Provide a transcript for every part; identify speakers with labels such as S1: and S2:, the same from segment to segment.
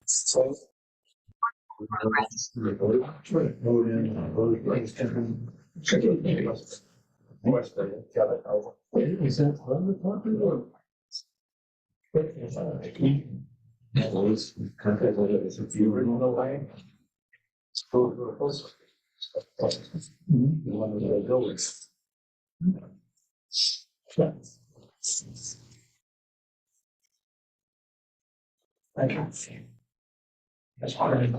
S1: So. Is that what we're talking about? Those countries that is a few away. One of the buildings. I can't see. That's part of the.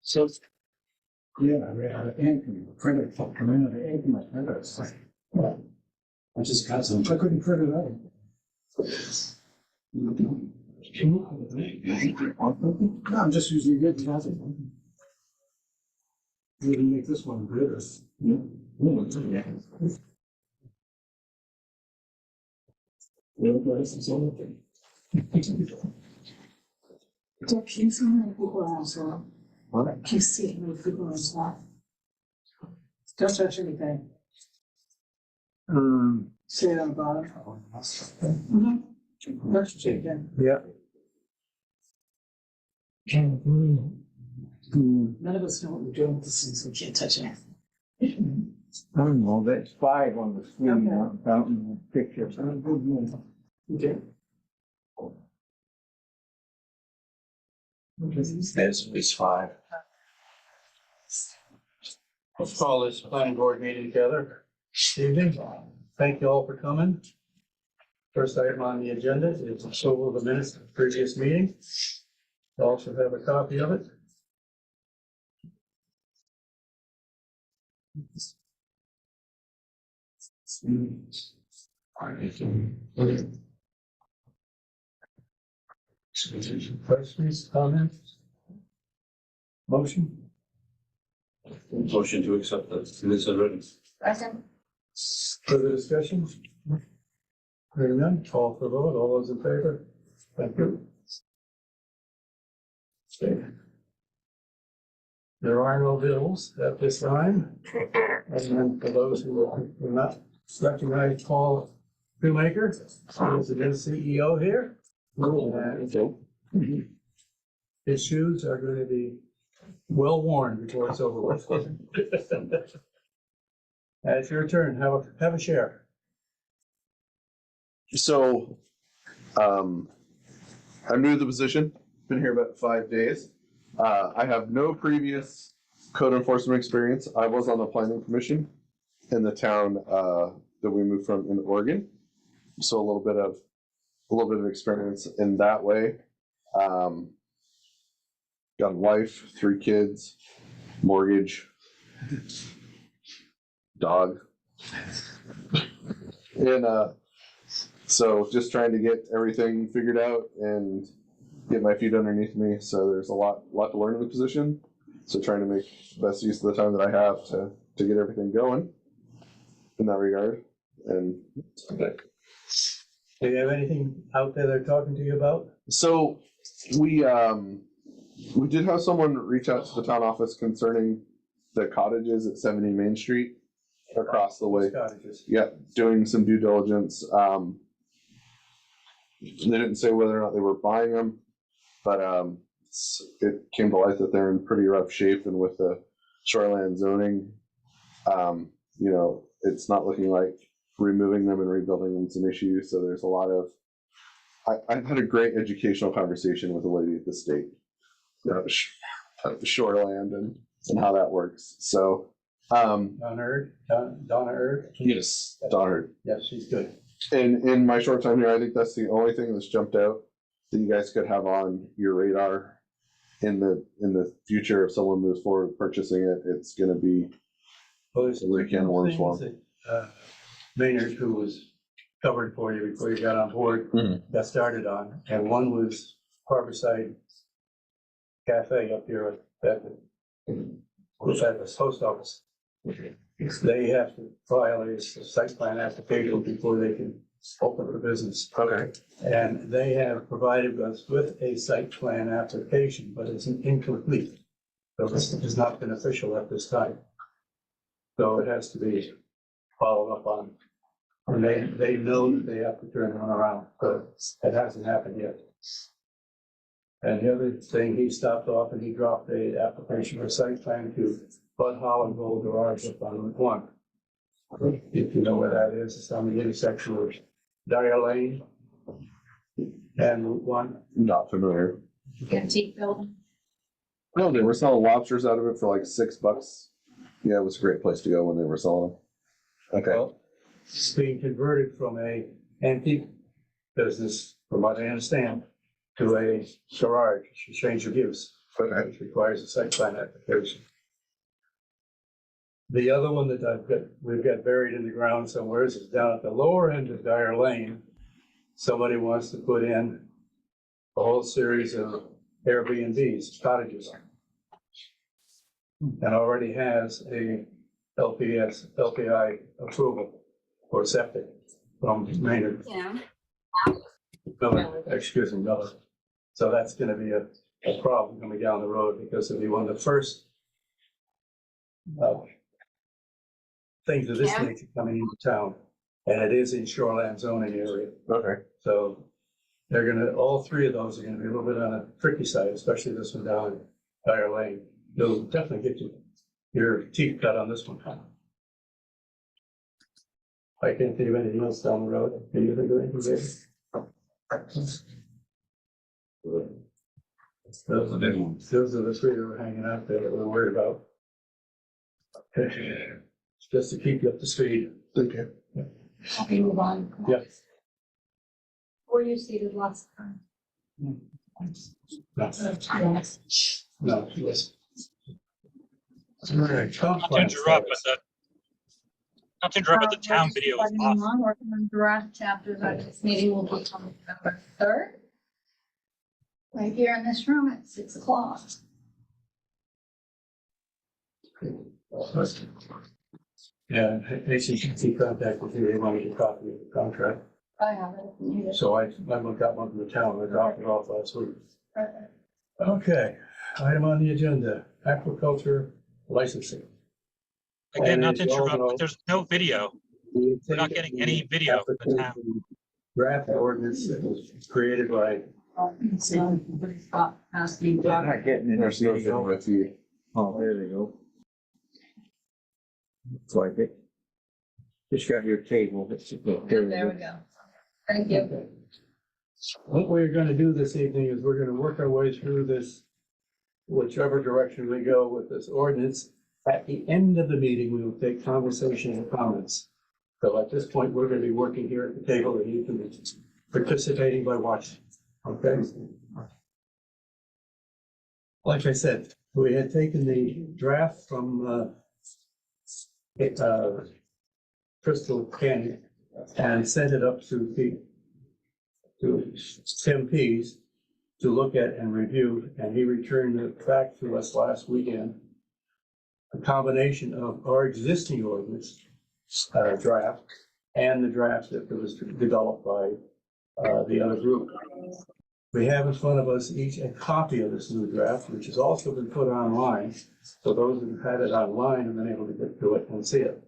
S1: So. Yeah, I read an ink printer come in the ink in my printer. I just got some. I couldn't print it out. No, I'm just using good copy. Maybe make this one better.
S2: 就平时那不过来说，平时也没不过来说，就是这里边。Say that about it. That's chicken.
S1: Yeah.
S2: None of us know what we're doing with this thing, so we can't touch it.
S1: I don't know, that's 5 on the screen,
S2: Okay.
S1: out in the picture.
S2: Okay.
S3: It's 5. Let's call this planning board meeting together. Evening. Thank you all for coming. First item on the agenda is approval of the minutes of the previous meeting. You also have a copy of it. Questions, comments? Motion?
S4: Motion to accept the minutes as written.
S2: Second.
S3: Further discussion? Hearing none, call for vote. All those in favor? Thank you. Okay. There are no bills at this time. And then for those who are not recognize Paul Shoemaker, who is the new CEO here. And his shoes are going to be well worn before it's over with. It's your turn. Have a share.
S5: So, I'm new to the position, been here about 5 days. I have no previous code enforcement experience. I was on the planning commission in the town that we moved from in Oregon. So a little bit of experience in that way. Got a wife, 3 kids, mortgage, dog. And so just trying to get everything figured out and get my feet underneath me. So there's a lot to learn in the position. So trying to make the best use of the time that I have to get everything going in that regard. And
S3: Do you have anything out there they're talking to you about?
S5: so we did have someone reach out to the town office concerning the cottages at 70 Main Street across the way.
S3: Cottages.
S5: Yeah, doing some due diligence. They didn't say whether or not they were buying them, but it came to light that they're in pretty rough shape, and with the shoreline zoning, it's not looking like removing them and rebuilding them is an issue. So there's a lot of. I've had a great educational conversation with a lady at the state about the shoreland and how that works. So.
S3: Donna Erd?
S5: Yes, Donna.
S3: Yes, she's good.
S5: In my short time here, I think that's the only thing that's jumped out that you guys could have on your radar in the future. If someone moves forward with purchasing it, it's going to be really can worms for them.
S3: Maynard, who was covered for you before you got on board, got started on, and one was Harborside Cafe up here at the post office. They have to file a site plan application before they can open the business.
S5: Okay.
S3: And they have provided us with a site plan application, but it's incomplete. So this is not beneficial at this time. So it has to be followed up on And they know that they have to turn one around, but it hasn't happened yet. And the other thing, he stopped off and he dropped a application for site plan to Bud Holland Gold Garage up on Route 1. If you know where that is, it's on the intersection of Dyer Lane and Route 1.
S5: Not familiar.
S2: Antique building.
S5: No, they were selling lobsters out of it for like $6. Yeah, it was a great place to go when they were selling them. Okay.
S3: Well, it's being converted from a antique business, from what I understand, to a garage, it's a change of use,
S5: Okay.
S3: which requires a site plan application. The other one that we've got buried in the ground somewhere is down at the lower end of Dyer Lane. Somebody wants to put in a whole series of Airbnbs, cottages. And already has a LPI approval for septic from Maynard.
S2: Yeah.
S3: Miller. So that's gonna be a problem coming down the road because it'll be one of the first things of this
S2: Yeah.
S3: nature coming into town. And it is in shoreline zoning area.
S5: Okay.
S3: So they're gonna, all three of those are gonna be a little bit on a tricky side, especially this one down in Dyer Lane. You'll definitely get your teeth cut on this one. I can't think of anything else down the road. Can you think of anything, David? Those are the three that were hanging out there that we're worried about. Okay. Just to keep you up to speed.
S5: Thank you.
S2: Okay, move on.
S3: Yeah.
S2: Were you seated last time?
S3: No,
S2: Yes.
S3: no, yes. All right.
S6: Not to interrupt, but the town video is off.
S2: Working on draft chapters of this meeting will be on November 3rd. Right here in this room at 6 o'clock.
S3: Yeah, HCC contacted me, they wanted a copy of the contract.
S2: I have it.
S3: So I got one from the town, I dropped it off last week. Okay, item on the agenda, aquaculture licensing.
S6: Again, not to
S3: And as you all
S6: interrupt,
S3: know,
S6: but there's no video. We're not getting any video of the town.
S3: Draft ordinance that was created by,
S5: There's no video with you.
S1: Oh, there they go. Looks like it. Just got your table.
S2: There we go. Thank you.
S3: what we're gonna do this evening is we're gonna work our way through this, whichever direction we go with this ordinance. At the end of the meeting, we will take conversation and comments. So at this point, we're gonna be working here at the table and you can be participating by watching, okay? Like I said, we had taken the draft from, Crystal Canyon and sent it up to Tim Pease to look at and review, and he returned it back to us last weekend. A combination of our existing ordinance draft and the draft that was developed by the other group. We have in front of us each a copy of this new draft, which has also been put online. So those who've had it online have been able to get to it and see it.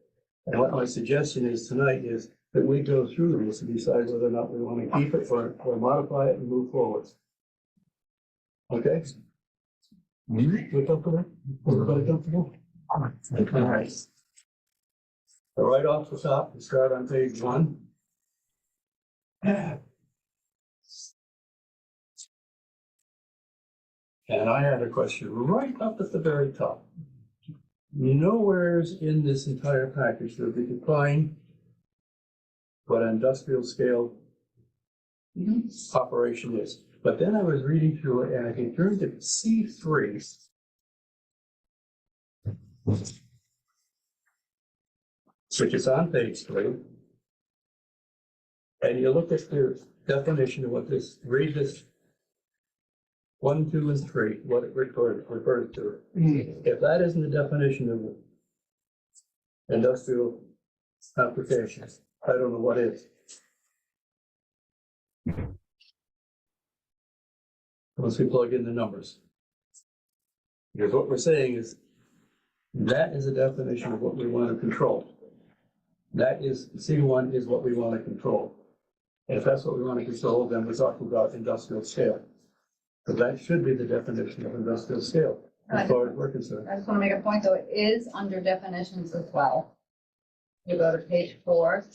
S3: And what my suggestion is tonight is that we go through this and decide whether or not we want to keep it or modify it and move forward. Okay? We comfortable? Everybody comfortable? All right. So right off the top, we start on page 1. And I had a question right up at the very top. Nowhere's in this entire package does it define what an industrial scale operation is. But then I was reading through it and I can turn to C3. Which is on page 3. And you look at the definition of what this, read this 1, 2, and 3, what it refers to. If that isn't the definition of industrial applications, I don't know what is. Once we plug in the numbers. Because what we're saying is that is a definition of what we want to control. That is, C1 is what we want to control. And if that's what we want to control, then we're talking about industrial scale. So that should be the definition of industrial scale, as far as we're concerned.
S7: I just want to make a point, though, it is under definitions as well. You go to page 4.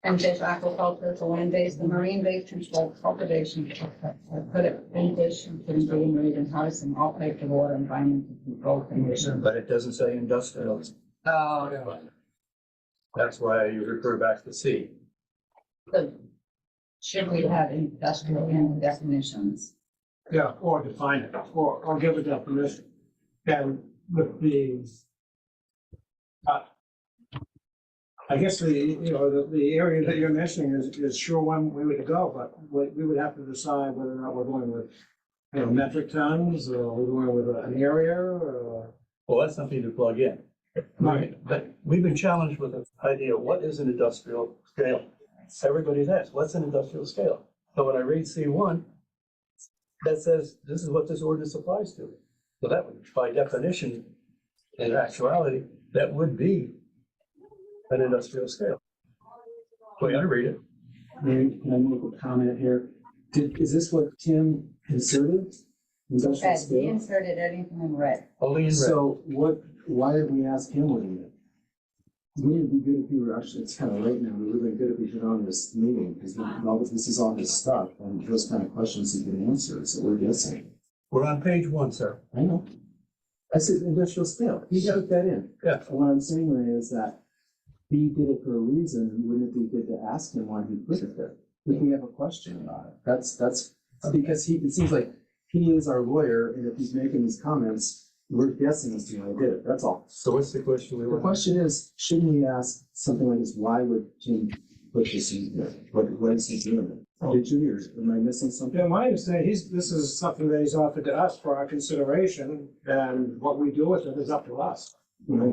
S7: And fish aquaculture, the land-based, the marine-based controlled cultivation. I put it in fish, including being marine and harvesting all types of water environmental control conditions.
S3: But it doesn't say industrial.
S7: Oh,
S3: That's why you refer back to C.
S7: so should we have industrial in the definitions?
S1: Yeah, or define it, or give a definition. And with the, I guess the area that you're mentioning is sure one way to go, but we would have to decide whether or not we're going with, metric tons, or we're going with an area, or.
S3: Well, that's something to plug in.
S1: Right.
S3: But we've been challenged with the idea, what is an industrial scale? Everybody's asked, what's an industrial scale? So when I read C1, that says, this is what this ordinance applies to. So that would, by definition, in actuality, that would be an industrial scale. Way I read it.
S1: Can I make a comment here? Is this what Tim inserted? Industrial
S7: Red, we
S1: scale?
S7: inserted anything in red.
S3: Only in red.
S1: So why did we ask him what he meant? Wouldn't it be good if we were actually, it's kind of late now, it would have been good if we put on this meeting, because this is all his stuff, and those kind of questions he can answer, so we're guessing.
S3: We're on page 1, sir.
S1: I know. I said industrial scale, he took that in.
S3: Yeah.
S1: And what I'm saying, Ray, is that he did it for a reason, wouldn't it be good to ask him why he put it there? If we have a question about it, that's because it seems like he is our lawyer, and if he's making these comments, we're guessing as to why he did it, that's all.
S3: So what's the question we
S1: The
S3: were?
S1: question is, shouldn't we ask something like this, why would Tim put this in there? What is he doing? Did you hear, am I missing something?
S8: Yeah, my understanding, this is something that he's offered to us for our consideration, and what we do with it is up to us.
S1: My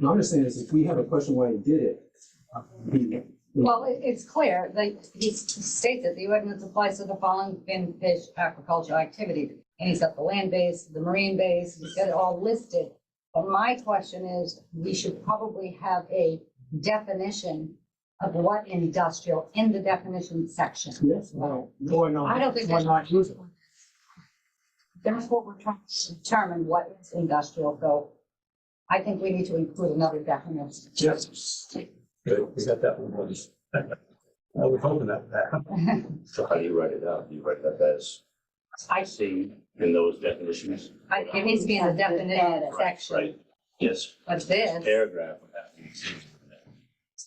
S1: understanding is if we have a question why he did it,
S7: Well, it's clear, that he states that the ordinance applies to the following fin, fish, aquaculture activities. And he's got the land base, the marine base, he's got it all listed. But my question is, we should probably have a definition of what industrial in the definition section.
S1: yes,
S8: Well, or not,
S7: I don't think
S8: or not use it.
S7: That's what we're trying to determine what is industrial, so I think we need to include another definition.
S8: Yes.
S3: Good, we got that one. I was hoping that would happen.
S4: So how do you write it out? Do you write that as
S7: I,
S4: C in those definitions?
S7: it needs to be in the definition section,
S4: Right, yes.
S7: but this,
S4: Paragraph would have to be C.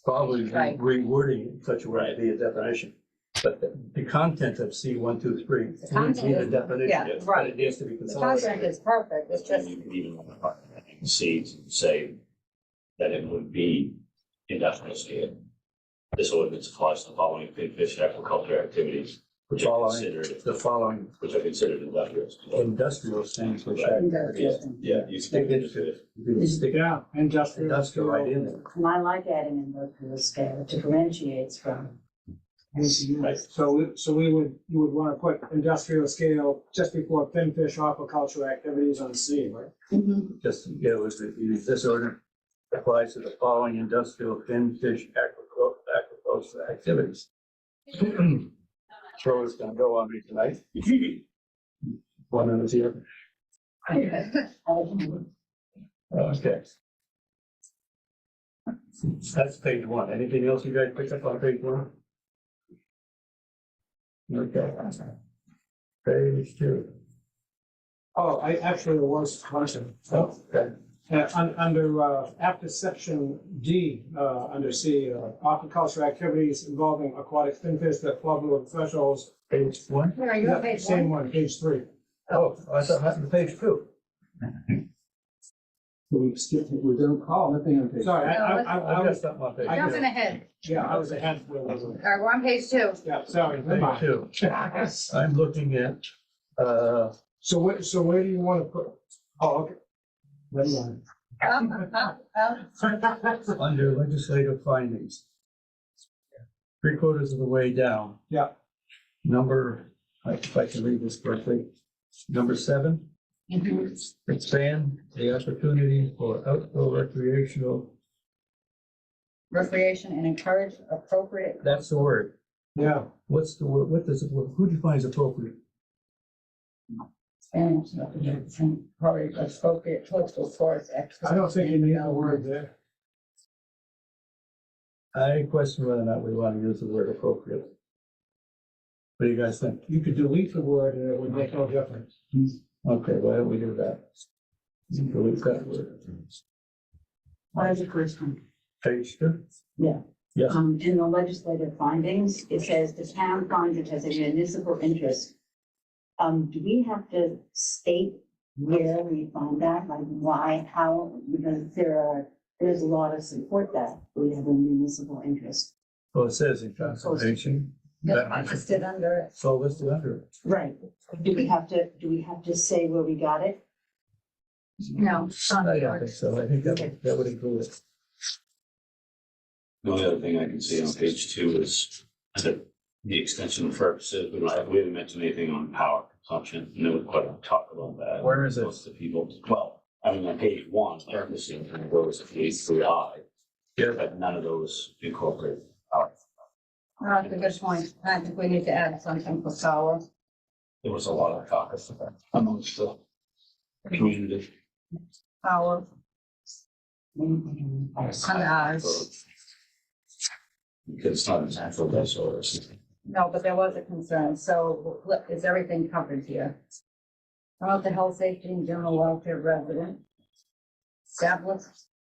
S3: Probably
S7: Right.
S3: rewording it in such a way to be a definition. But the content of C 1, 2, 3
S7: The
S3: would be
S7: content
S3: the
S7: is-
S3: definition.
S7: yeah,
S3: But
S7: right.
S3: it needs to be
S7: the content
S3: consolidated.
S7: is perfect, it's
S4: And
S7: just,
S4: you could even C say that it would be industrial scale. This ordinance applies to the following fin, fish, aquaculture activities, which are
S3: Following
S4: considered,
S3: the following
S4: industrial. scale.
S3: industrial things, which
S4: Right.
S3: I
S4: Yeah, you stick it into it.
S3: you can stick
S8: Yeah, industrial.
S3: industrial right in there.
S2: And I like adding industrial scale, it differentiates from.
S4: Right.
S8: So you would want to put industrial scale just before fin, fish, aquaculture activities on C, right?
S3: Just, this order applies to the following industrial fin, fish, aquaculture activities. Troy is gonna go on me tonight. 1 minute here. Okay. That's page 1. Anything else you guys picked up on page 1? Okay. Page 2.
S8: Oh, there was one thing.
S3: Oh, okay.
S8: Under, after section D, under C, aquaculture activities involving aquatic fin fish that float below the thresholds.
S3: Page 1?
S7: where are you on page
S8: Same
S7: 1?
S8: one, page 3.
S3: Oh, I thought that was page 2.
S1: we've skipped, we're doing, nothing on page.
S8: Sorry,
S3: I've
S8: I
S3: got
S8: was,
S3: something on page
S7: Jumping
S3: 2.
S7: ahead,
S8: yeah, I was ahead.
S7: all right, we're on page 2.
S8: Yeah, sorry, never
S3: Page
S8: mind.
S3: 2. I'm looking at,
S8: So where do you want to put? Oh, okay. Never mind.
S3: under legislative findings. 3/4 of the way down.
S8: Yeah.
S3: Number, if I can read this correctly, number 7, Expand the opportunity for outdoor recreational,
S7: Recreation and encourage appropriate.
S3: that's the word.
S8: Yeah,
S3: What's the word, what does it, who defines appropriate?
S7: And encourage appropriate coastal forest.
S8: I don't think you need a word there.
S3: I question whether or not we want to use the word appropriate. What do you guys think?
S8: You could delete the word and it would make no difference.
S3: Okay, why don't we do that? Delete that word.
S2: What is the first one?
S3: Page 2?
S2: Yeah.
S3: Yes.
S2: In the legislative findings, it says the town finds it has a municipal interest. Do we have to state where we find that, like why, how, because there's a lot of support that we have a municipal interest.
S3: Well, it says in conservation.
S7: Just listed under it.
S3: So listed under it.
S2: Right. Do we have to say where we got it?
S7: No.
S3: I don't think so. I think that would include it.
S4: The only other thing I can see on page 2 is that the extension of purposes, we haven't mentioned anything on power consumption, and there was quite a talk about that.
S3: Where is it?
S4: Most of the people, well, I mean, on page 1, purposing goes to page 3I,
S3: Yeah.
S4: but none of those incorporate power.
S7: That's a good point. I think we need to add something for power.
S4: There was a lot of talk amongst the community.
S7: Power. And ours.
S4: Because it's not a natural resource.
S7: No, but there was a concern. So is everything covered here? Promote the health, safety, and general welfare of residents. Establish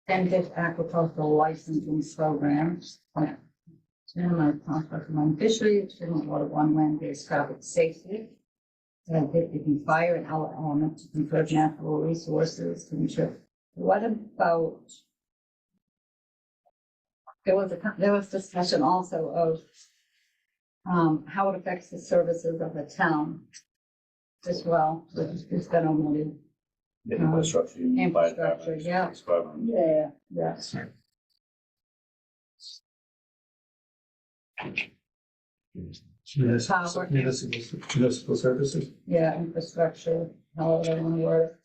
S7: fish aquaculture licensing programs. Minimize conflict among fisheries, shouldn't water one land-based traffic safety. And it can fire and other elements to conserve natural resources to ensure. What about? There was discussion also of how it affects the services of the town as well, which has been omitted.
S4: The infrastructure.
S7: Infrastructure, yeah. Yeah, yes.
S3: Municipal services.
S7: Yeah, infrastructure, however you want to word it.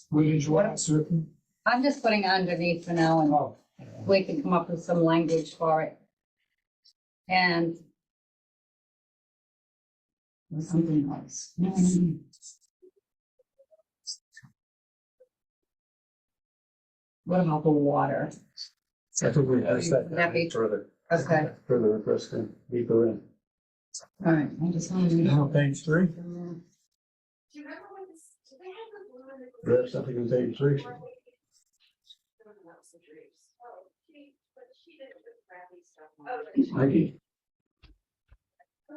S8: Where did you want certain?
S7: I'm just putting it underneath for now and
S8: Oh,
S7: we can come up with some language for it. And something else. What about the water?
S3: I think we have that
S7: That be-
S3: further.
S7: Okay,
S3: Further request and deeper in.
S7: all right, I just wanted to.
S3: Now, page 3. We have something on page 3. Mikey?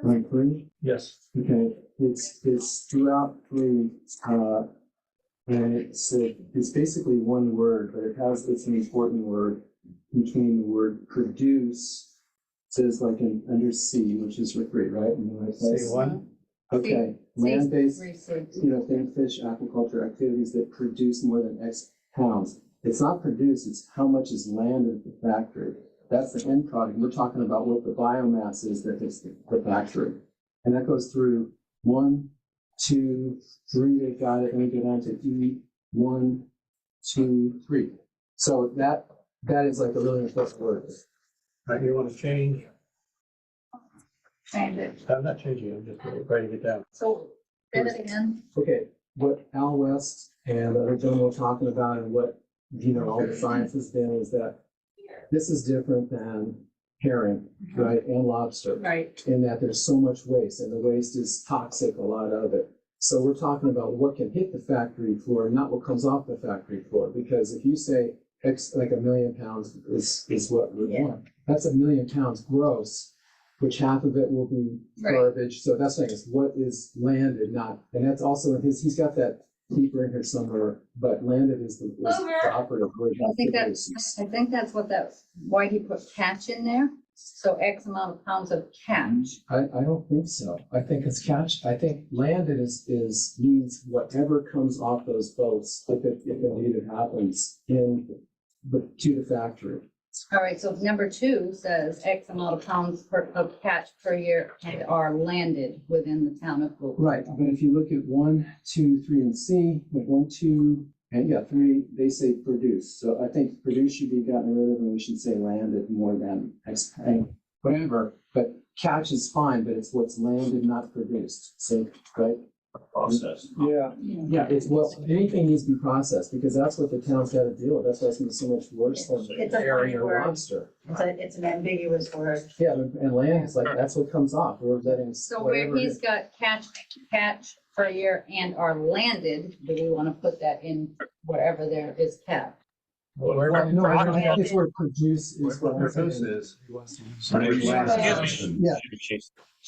S1: Right, three?
S3: Yes.
S1: Okay, it's throughout three, and it's basically one word, but it's an important word between the word produce, says like in under C, which is recreate, right? In the right place.
S3: C1.
S1: Okay, land-based,
S7: Research.
S1: fin fish, aquaculture activities that produce more than X pounds. It's not produce, it's how much is landed at the factory. That's the end product. We're talking about what the biomass is that is the factory. And that goes through 1, 2, 3, they got it, and we go down to E, 1, 2, 3. So that is like a really important word.
S3: Right, you want to change?
S7: Change it.
S3: I'm not changing, I'm just writing it down.
S7: So, say it again.
S1: Okay, what Al West and the other gentleman were talking about and what, all the science has been is that this is different than herring, right, and lobster.
S7: Right.
S1: In that there's so much waste and the waste is toxic, a lot of it. So we're talking about what can hit the factory floor, not what comes off the factory floor. Because if you say X, like 1 million pounds is what we want, that's 1 million pounds gross, which half of it will be
S7: Right.
S1: garbage. So that's like, what is landed, not, and that's also in he's got that deeper in here somewhere, but landed is the operative word.
S7: I think that's why he put catch in there. So X amount of pounds of catch.
S1: I don't think so. I think it's catch. I think landed means whatever comes off those boats, if indeed it happens, to the factory.
S7: All right, so number 2 says X amount of pounds of catch per year and are landed within the town of Blue.
S1: Right, but if you look at 1, 2, 3, and C, like 1, 2, and yeah, 3, they say produce. So I think produce should be gotten rid of, and we should say landed more than X, whatever. But catch is fine, but it's what's landed, not produced. So, right?
S4: Process.
S8: Yeah.
S1: Yeah, it's, well, anything needs to be processed, because that's what the town's gotta deal with. That's why it's gonna be so much worse than
S2: It's a
S1: herring
S2: funny
S1: or
S2: word.
S1: lobster.
S2: It's an ambiguous word.
S1: Yeah, and land is like, that's what comes off. We're letting.
S7: So where
S1: whatever it
S7: he's
S1: is.
S7: got catch per year and are landed, do we want to put that in wherever there is catch?
S1: Well, no, I don't think it's where produce is what I'm
S3: Produce
S1: saying.
S3: is.
S6: Excuse me.
S1: Yeah.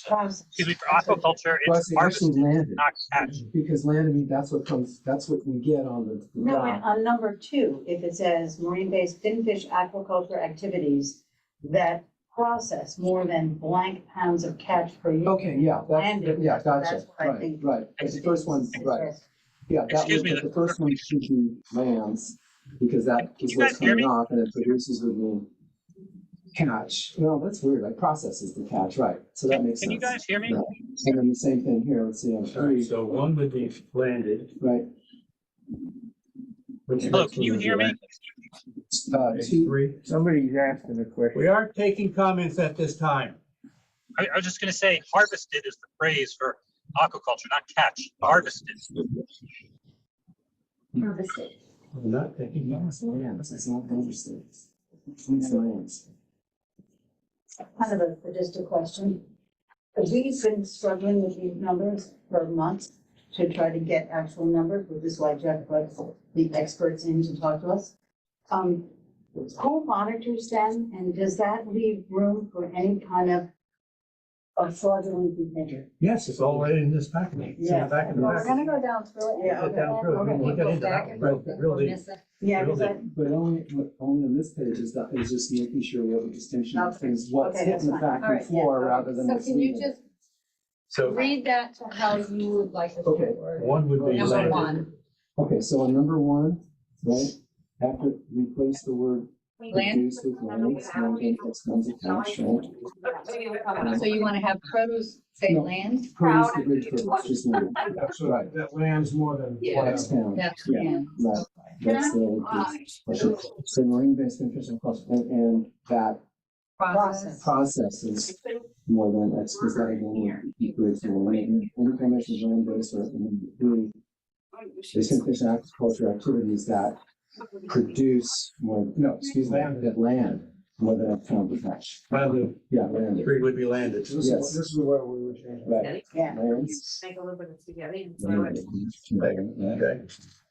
S2: Process.
S6: Excuse me, for aquaculture,
S1: Well, I
S6: it's
S1: say
S6: harvested,
S1: actually landed,
S6: not catch.
S1: because land, I mean, that's what comes, that's what we get on the
S2: No,
S1: dock.
S2: on number 2, if it says marine-based finfish aquaculture activities that process more than blank pounds of catch per year.
S1: Okay, yeah,
S2: Landed.
S1: that's, yeah, gotcha,
S2: That's what I
S1: right,
S2: think.
S1: right. But the first one, right, yeah, that
S6: Excuse
S1: was,
S6: me,
S1: but the first one should be lands, because that is
S6: you
S1: what's
S6: guys hear
S1: coming
S6: me?
S1: off, and it produces would mean catch. No, that's weird, like processes the catch, right, so that makes
S6: Can
S1: sense.
S6: you guys hear me?
S1: Right. And then the same thing here, let's see, on
S3: All right,
S1: 3,
S3: so 1 would be landed.
S1: right,
S3: Which
S6: Hello,
S3: next
S6: can
S3: one
S6: you
S3: would be
S6: hear me?
S3: landed?
S1: 2,
S3: 3.
S9: Somebody's asking a question.
S3: We aren't taking comments at this time.
S6: I was just gonna say harvested is the phrase for aquaculture, not catch, harvested.
S7: Harvested.
S3: We're not taking comments.
S1: it's lands, it's not interesting. It's lands.
S2: Kind of just a question. We've been struggling with these numbers for months to try to get actual numbers, which is why Jeff brought the experts in to talk to us. Who monitors them, and does that leave room for any kind of fraudulent behavior?
S3: Yes, it's all right in this package. It's in the back of the
S7: Well, we're
S3: package.
S7: gonna go down through it.
S2: Yeah,
S3: Get down through it.
S7: Okay,
S3: We'll get
S7: go
S3: into
S7: back
S3: that
S7: and
S3: one.
S7: look at
S3: Real
S7: what
S3: deep.
S7: we're missing.
S2: Yeah, because I,
S1: But only on this page is that, is just making sure we have a distinction of
S2: Okay.
S1: things, what's
S2: Okay,
S1: hitting the
S2: that's fine.
S1: factory
S7: All right,
S1: floor
S2: yeah,
S1: rather than
S7: So
S1: what's
S7: can you
S1: leaving.
S7: just
S3: So
S7: read that to how you would like us to
S1: Okay.
S7: word?
S3: 1 would be
S7: Number
S3: landed.
S7: 1,
S1: Okay, so on number 1, right, after replace the word
S7: land.
S1: produce with lands, land X tons of catch, right?
S7: So you want to have produce say
S1: No.
S7: land?
S1: Produce the bridge for just land,
S8: So
S1: Right.
S8: that lands more than.
S1: X pound,
S7: That's
S1: yeah,
S7: land.
S1: right. That's the, so marine-based fish and cost, and that
S7: Process.
S1: process is more than X, because that again would equate to land, any combination of land-based or these fish aquaculture activities that produce more, no, excuse me, that land more than a pound of catch.
S3: Landed.
S1: Yeah, landed,
S3: 3 would be landed.
S1: Yes.
S8: This is where we would change.
S1: right,
S2: yeah.
S1: lands.
S9: Make a little bit of together.
S3: Okay.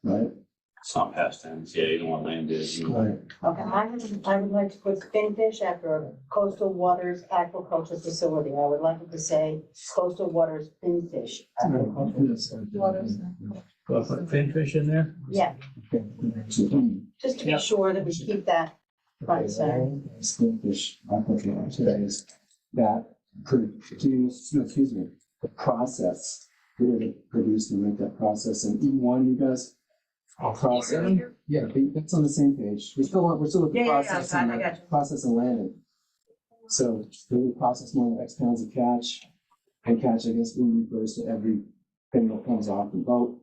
S1: Right,
S4: It's not past tense. Yeah, you don't want landed. You
S1: right.
S2: Okay, I would like to put finfish after coastal waters aquaculture facility. I would like it to say coastal waters finfish aquaculture.
S7: Waters.
S3: Go put finfish in there.
S2: Yeah, just to be sure that we keep that front and center.
S1: Fish aquaculture activities that produce, no, excuse me, the process, really produce and make that process, and E1, you guys? Process, yeah, that's on the same page, we're still with the
S2: Yeah,
S1: process
S2: I
S1: and
S2: got you.
S1: process and landing. So, really process more than X pounds of catch, and catch, I guess, we refers to everything that comes off the boat.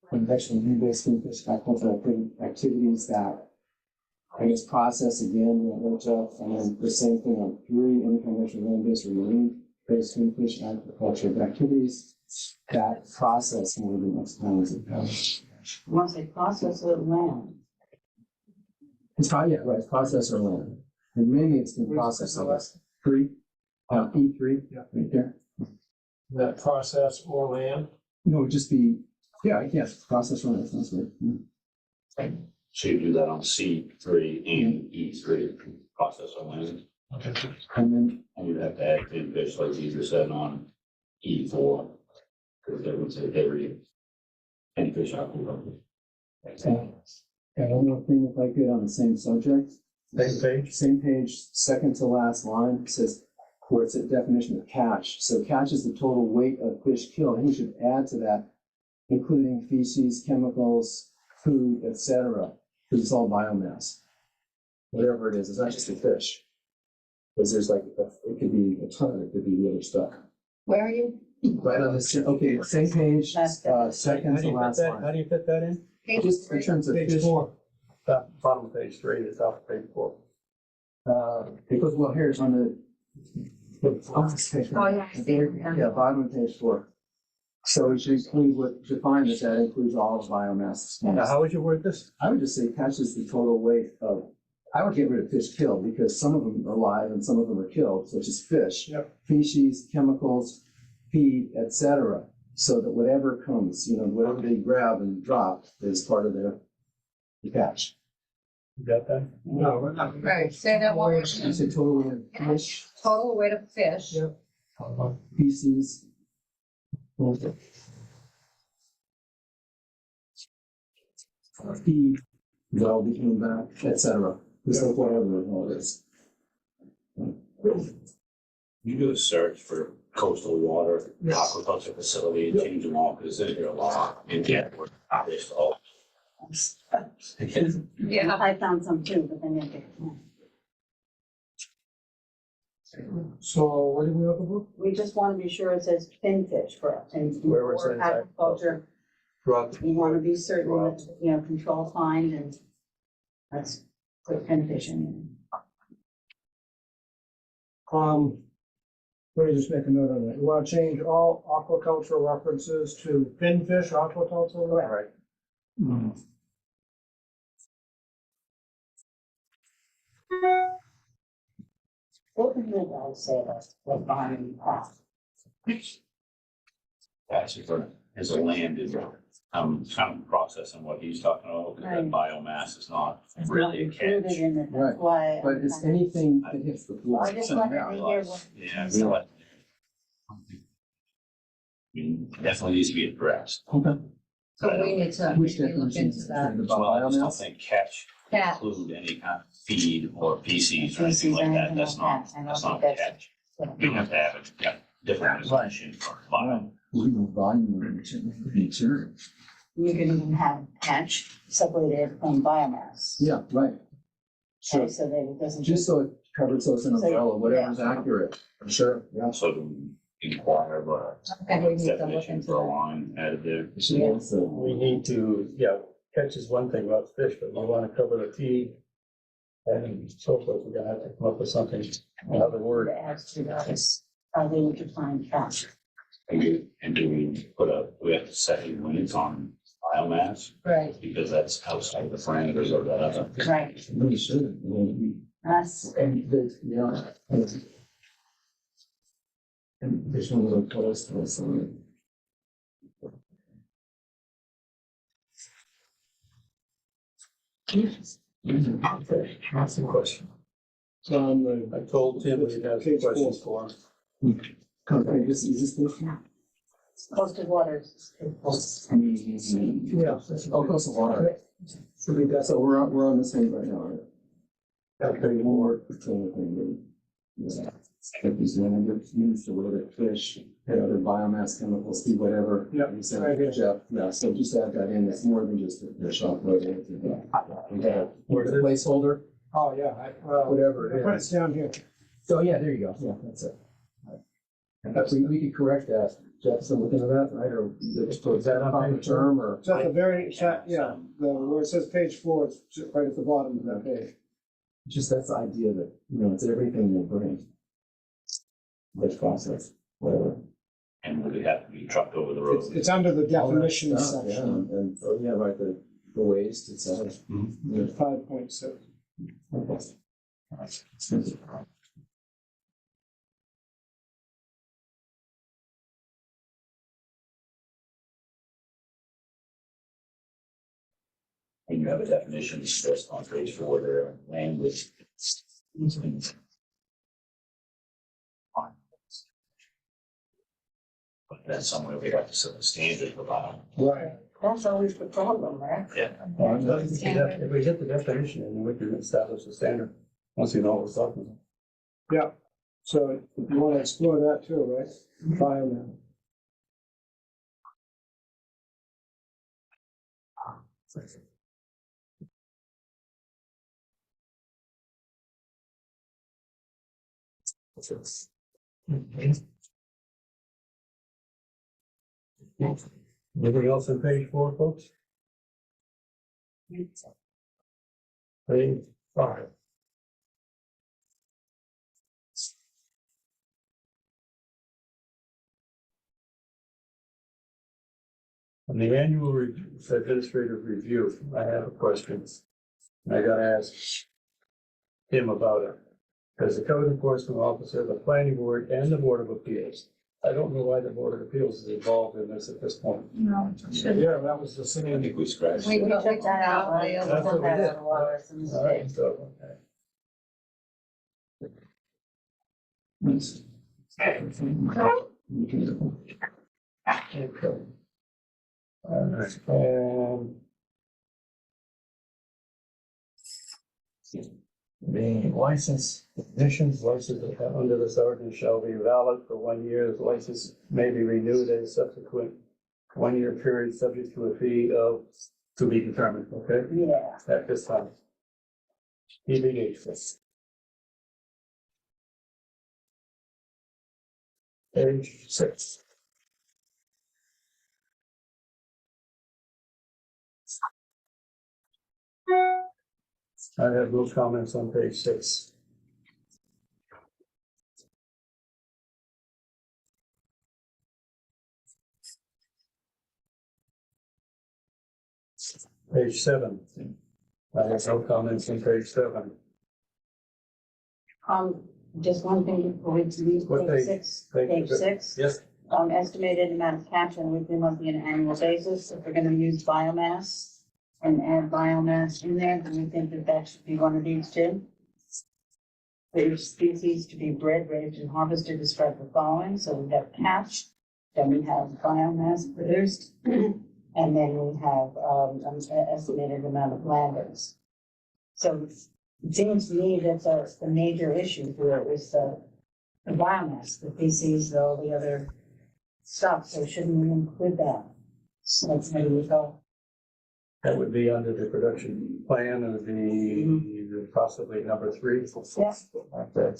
S1: Conventional land-based fish aquaculture activities that, I guess, process again, and then the same thing on 3, any conventional land-based or marine-based fish aquaculture activities that process more than X pounds of catch.
S2: Once they process the land.
S1: It's probably, yeah, right, process or land, and maybe it's been processed, I guess. 3, E3,
S8: Yeah.
S1: right there.
S8: That process or land.
S1: No, it'd just be, yeah, I guess, process or land, that's right.
S4: So you do that on C3 and E3, process on land.
S1: And then,
S4: And you'd have to add finfish like you said on E4. Because they would say every finfish aquaculture.
S1: one more thing, if I could, on the same subject. Same page, second to last line, says, where it's a definition of catch. So catch is the total weight of fish killed, and we should add to that, including feces, chemicals, food, etc., because it's all biomass. whatever it is, it's not just the fish. Because there's like, it could be a ton, it could be the other stuff.
S2: Where are you?
S1: Right on this, okay, same page,
S2: Last
S1: second to last
S3: How
S1: line.
S3: do you fit that in?
S1: Just in terms of
S8: Page
S1: fish,
S8: 4.
S3: Bottom of page 3, the top of page 4.
S1: it goes, well, here's on the.
S7: Oh, yeah, I see it, yeah.
S1: Yeah, bottom of page 4. So we should include what, define that includes all biomass.
S3: Now, how would you word this?
S1: I would just say catches the total weight of, I would get rid of fish killed because some of them are live and some of them are killed, such as fish.
S8: Yep.
S1: Feces, chemicals, feed, etc. So that whatever comes, whatever they grab and drop is part of the catch.
S3: You got that?
S8: No, we're not.
S7: Right, say that one more
S1: I
S7: time.
S1: say total weight of fish,
S7: Total weight of fish.
S8: Yep.
S1: feces. Feed, well, between that, etc. Just like whatever all is.
S4: You do a search for coastal water, aquaculture facility, and change them all, because there's a lot in there. There's all.
S7: Yeah.
S2: I found some too, but then it.
S8: So what are we looking for?
S2: We just want to be sure it says finfish for us, and
S3: Where it
S2: for
S3: says
S2: agriculture,
S3: Throughout
S2: we want to be certain that, control find and let's put finfish in.
S8: Let me just make a note on that. You want to change all aquaculture references to finfish aquaculture?
S3: Right.
S2: What would you guys say about what buying cost?
S4: That's for, as a land is, kind of processing what he's talking about, because that biomass is not really a
S2: Included
S4: catch.
S2: in it,
S1: Right.
S2: that's why.
S1: But it's anything that hits the floor.
S2: I just wanted to hear what.
S4: Yeah, I realize. I mean, definitely needs to be addressed.
S1: Okay.
S7: So we need to
S1: Which
S7: maybe look
S1: definition
S7: into
S1: is
S7: that.
S1: the
S4: So I just don't
S1: biomass?
S4: think catch
S7: Cat,
S4: include any kind of feed or feces or
S2: Feces
S4: anything like
S2: or
S4: that.
S2: anything
S4: That's
S2: like
S4: not,
S2: that. I don't
S4: that's
S2: think
S4: not
S2: that's-
S4: catch. We have to have it, different definition for bio.
S1: Legal volume of nature.
S2: You can even have catch separated from biomass.
S1: Yeah, right.
S2: Okay, so that it doesn't.
S1: Just so it covers, so it's an
S2: So,
S1: umbrella, whatever's accurate, for sure, yeah.
S4: So to inquire about
S7: okay, we
S4: a
S7: need to look
S4: definition
S7: into
S4: for a
S7: that.
S4: line added there.
S1: Yeah, so,
S3: We need to, catch is one thing about fish, but we want to cover the feed. And so forth, we're gonna have to come up with something, another word.
S2: Word adds to that is how they would define catch.
S4: And do we we have to set any limits on biomass,
S7: Right,
S4: because that's outside of the parameters of that other.
S2: Right,
S1: really should,
S2: that's,
S1: and the, yeah. And there's one little close to this.
S3: That's the question.
S8: So on the.
S3: I told Tim we'd have
S8: Page 4.
S3: questions for him.
S1: Okay, is this this one?
S2: coastal waters.
S8: Yeah.
S1: Oh, coastal water.
S8: Should be that.
S1: So we're on this one right now, right? Okay, one more thing. Yeah. If there's land used to load it, fish, and other biomass, chemicals, feed, whatever.
S8: Yep,
S1: You said,
S8: right here.
S1: Jeff, yeah, so just add that in, it's more than just the fish offloading. We got
S3: Where's
S1: a
S3: it?
S1: placeholder,
S8: Oh, yeah.
S1: whatever
S8: I
S1: it
S8: put
S1: is.
S8: it down here.
S1: So, yeah, there you go, yeah, that's it. We could correct that, Jeff, so look into that, right, or is that on the term, or?
S8: It's at the very, where it says page 4, it's right at the bottom of that page.
S1: Just that's the idea that, it's everything they bring. This process, whatever.
S4: And would it have to be trucked over the road?
S8: It's under the
S1: All that
S8: definitions
S1: stuff, yeah,
S8: section,
S1: and, oh, yeah, right, the waste, et cetera. Yeah.
S8: 5.6.
S4: And you have a definition just on page 4 there, language. But then somewhere we have to set the standard for that.
S8: Right.
S2: That's always the problem, right?
S4: Yeah.
S3: If we get the definition, and we can establish the standard, once we know what we're talking about.
S8: Yeah. So you want to explore that too, right? Biomass.
S3: Anything else on page 4, folks? Page 5. On the annual administrative review, I have a question. I gotta ask him about it. As the code enforcement officer, the planning board and the board of appeals. I don't know why the board of appeals is involved in this at this point.
S7: No, should.
S8: Yeah, that was the
S4: I
S8: same.
S4: think we scratched.
S7: We
S2: We
S7: took
S2: took that out, right?
S7: the
S2: We
S7: other
S3: That's
S2: took
S3: what we
S2: that
S3: did.
S2: out of our
S3: All right,
S2: mistake.
S3: so, okay. All right, the license, conditions, license under this ordinance shall be valid for 1 year. The license may be renewed at a subsequent 1 year period, subject to a fee of, to be determined, okay?
S2: Yeah.
S3: At this time. TBD. Page 6. I have no comments on page 6. Page 7. I have no comments on page 7.
S2: Just one thing before we leave
S3: What
S2: page
S3: page?
S2: 6,
S3: Page-
S2: page 6.
S3: Yes,
S2: Estimated amount of catch on a weekly, monthly, and annual basis. If we're gonna use biomass and add biomass in there, then we think that that should be one of these two. For each species to be bred, raised, and harvested, describe the following. So we have catch, then we have biomass produced, and then we have, an estimated amount of landings. So it seems to me that the major issue here is the biomass, the feces, all the other stuff, so shouldn't we include that? So that's maybe we go.
S3: that would be under the production plan and the possibly number 3.
S2: Yeah.
S3: Okay.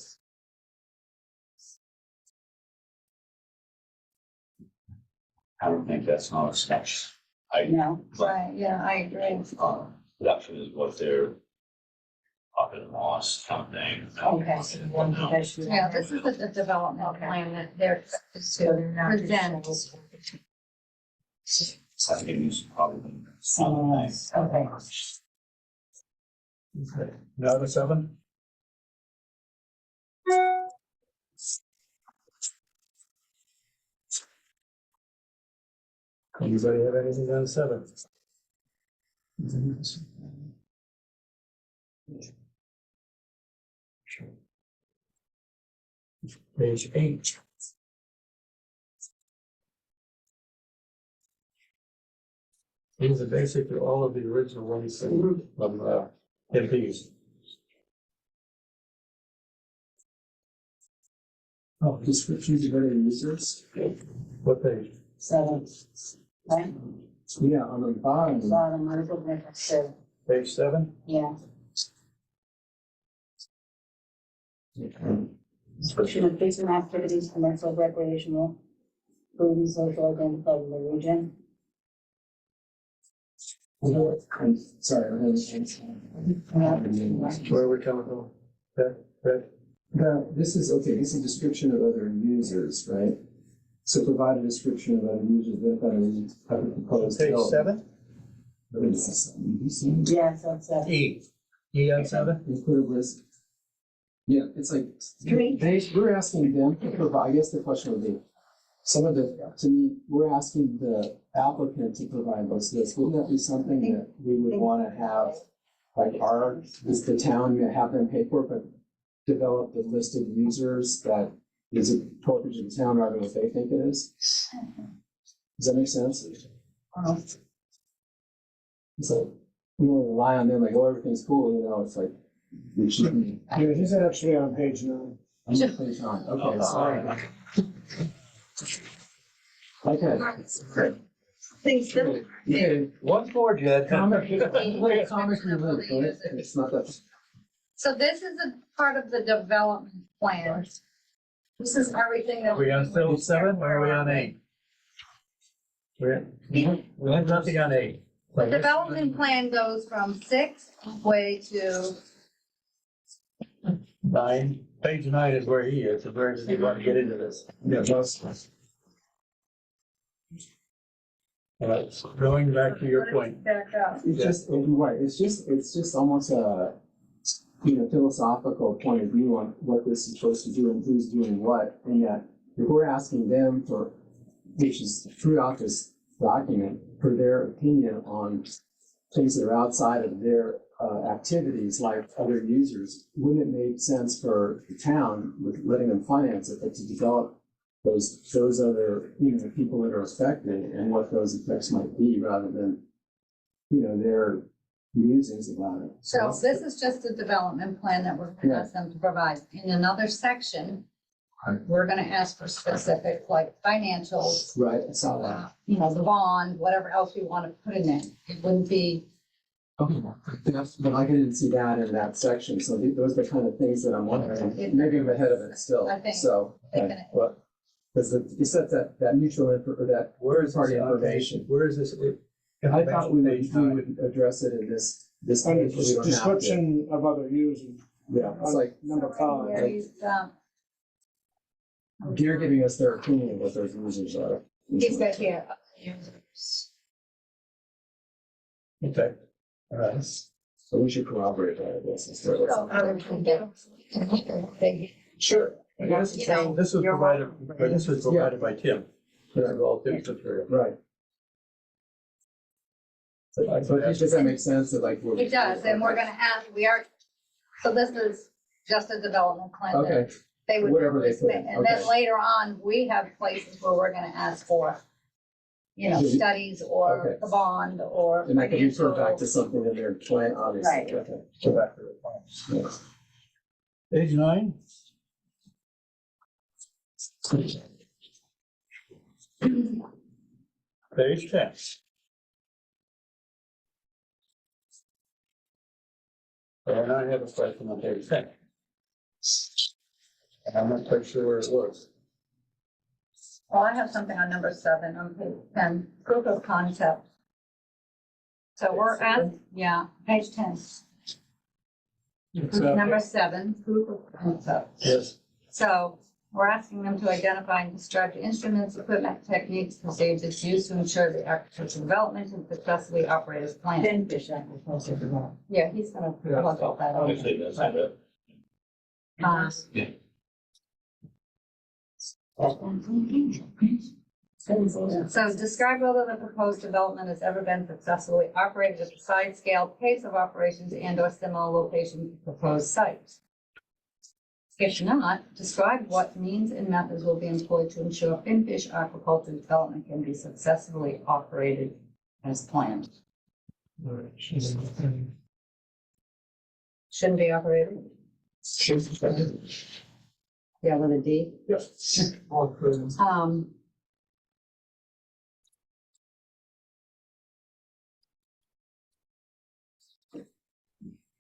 S4: I don't think that's not a sketch.
S2: No,
S7: Right, yeah, I agree.
S4: Production is what they're up in loss kind of thing.
S2: okay, so one provision.
S7: Yeah, this is the development plan that they're expected to present.
S4: I think it's probably.
S2: Okay.
S3: Okay. Number 7? Anybody have anything on 7? Page 8. These are basically all of the original ones from MPs.
S1: Oh, descriptions of other users?
S3: What page?
S2: 7, right?
S1: Yeah, on the bottom.
S2: Bottom, I'm looking at the,
S3: Page 7?
S2: yeah. Description of business activities, commercial, recreational, food and social identified in the region.
S1: I'm sorry, I'm
S3: Where are we coming from? That,
S1: this is, okay, this is a description of other users, right? So provide a description of other users, that are proposed.
S3: page 7?
S2: Yeah, so it's a.
S3: E. E on 7?
S1: Include a list. Yeah, it's like,
S2: Great.
S1: we're asking them to provide, I guess the question would be, some of the, to me, we're asking the applicant to provide those lists. Wouldn't that be something that we would wanna have, like is the town, you have them pay for it, but develop the list of users that is appropriate to the town rather than what they think it is? Does that make sense? It's like, we don't rely on them, like, oh, everything's cool, you know, it's like, we should be.
S8: Yeah, he's actually on page 9.
S1: I'm on page 9, okay, sorry. Okay, great.
S2: Thanks, Bill.
S1: Okay,
S3: One more, Jed.
S1: comic relief, right? It's not that.
S7: So this is a part of the development plan. This is everything that.
S3: Are we on still 7 or are we on 8? We have nothing on 8.
S7: The development plan goes from 6 way to,
S3: 9, page 9 is where he is, so where does he want to get into this?
S1: Yeah, most.
S3: All right, so going back to your point.
S7: back up.
S1: It's just, right, it's just almost a, philosophical point of view on what this is supposed to do and who's doing what. And yet, if we're asking them for, which is throughout this document, for their opinion on things that are outside of their activities, like other users, wouldn't it make sense for the town, with letting them finance it, but to develop those other, people that are affected and what those effects might be, rather than, their musings about it.
S7: So this is just a development plan that we're gonna ask them to provide. In another section, we're gonna ask for specific, like financials,
S1: Right, I saw that.
S7: the bond, whatever else we want to put in there. It wouldn't be,
S1: Okay, but I didn't see that in that section, so those are the kind of things that I'm wondering, maybe I'm ahead of it still,
S7: I think
S1: so.
S7: they can-
S1: But, because you said that mutual info, or that
S3: Where is
S1: party
S3: this
S1: information.
S3: Where is this?
S1: I thought we
S3: Page
S1: would
S3: 9.
S1: address it in this
S8: Under
S1: page, but we don't have to.
S8: description of other users,
S1: Yeah, it's like,
S8: number
S7: Where
S8: 5.
S7: he's,
S1: they're giving us their opinion of what those users are.
S7: he's got here.
S3: Okay, all right.
S1: So we should corroborate that, I guess, instead of.
S3: Sure. This was provided, by Tim.
S1: Yeah.
S3: All Tim's material.
S1: Right. So does that make sense that like?
S7: It does, and we're gonna ask, so this is just a development plan. that
S1: Okay,
S7: They would.
S1: Whatever they put,
S7: And then
S1: okay.
S7: later on, we have places where we're gonna ask for, studies or
S1: Okay.
S7: the bond or.
S1: and I can refer back to
S7: financials.
S1: something in their plan, obviously.
S7: Right.
S1: Okay.
S3: Go back to the plan.
S1: Yes.
S3: Page 9. Page 10. And I have a question on page 10. And I'm not quite sure where it was.
S7: Well, I have something on number 7 on page 10, proof of concept. So we're at, page 10. Number 7, proof of concept.
S3: Yes.
S7: So we're asking them to identify and construct instruments, equipment, techniques, procedures used to ensure the agricultural development and successfully operate as planned.
S2: Finfish agriculture development.
S7: Yeah, he's gonna plug all that
S4: I
S7: in.
S4: think that's it.
S7: So describe whether the proposed development has ever been successfully operated at the size, scale, pace of operations and or similar location to proposed sites. If not, describe what means and methods will be employed to ensure Finfish aquaculture development can be successfully operated as planned. Shouldn't be operated? Yeah, with a D.
S8: Yes.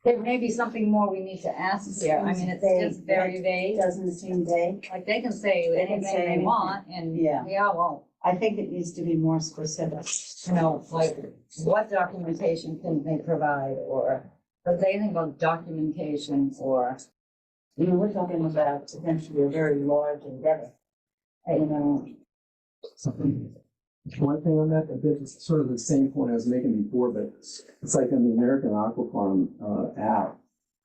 S7: There may be something more we need to ask here. I mean, it's just very vague.
S2: Doesn't seem vague.
S7: Like, they can say
S2: They can
S7: anything
S2: say
S7: they
S2: anything.
S7: want and,
S2: Yeah.
S7: well,
S2: I think it needs to be more specific.
S7: like, what documentation can they provide or, does anything about documentation or,
S2: We're talking about potentially a very large endeavor.
S1: One thing on that, it's sort of the same point I was making before, but it's like on the American Aqua Farm app.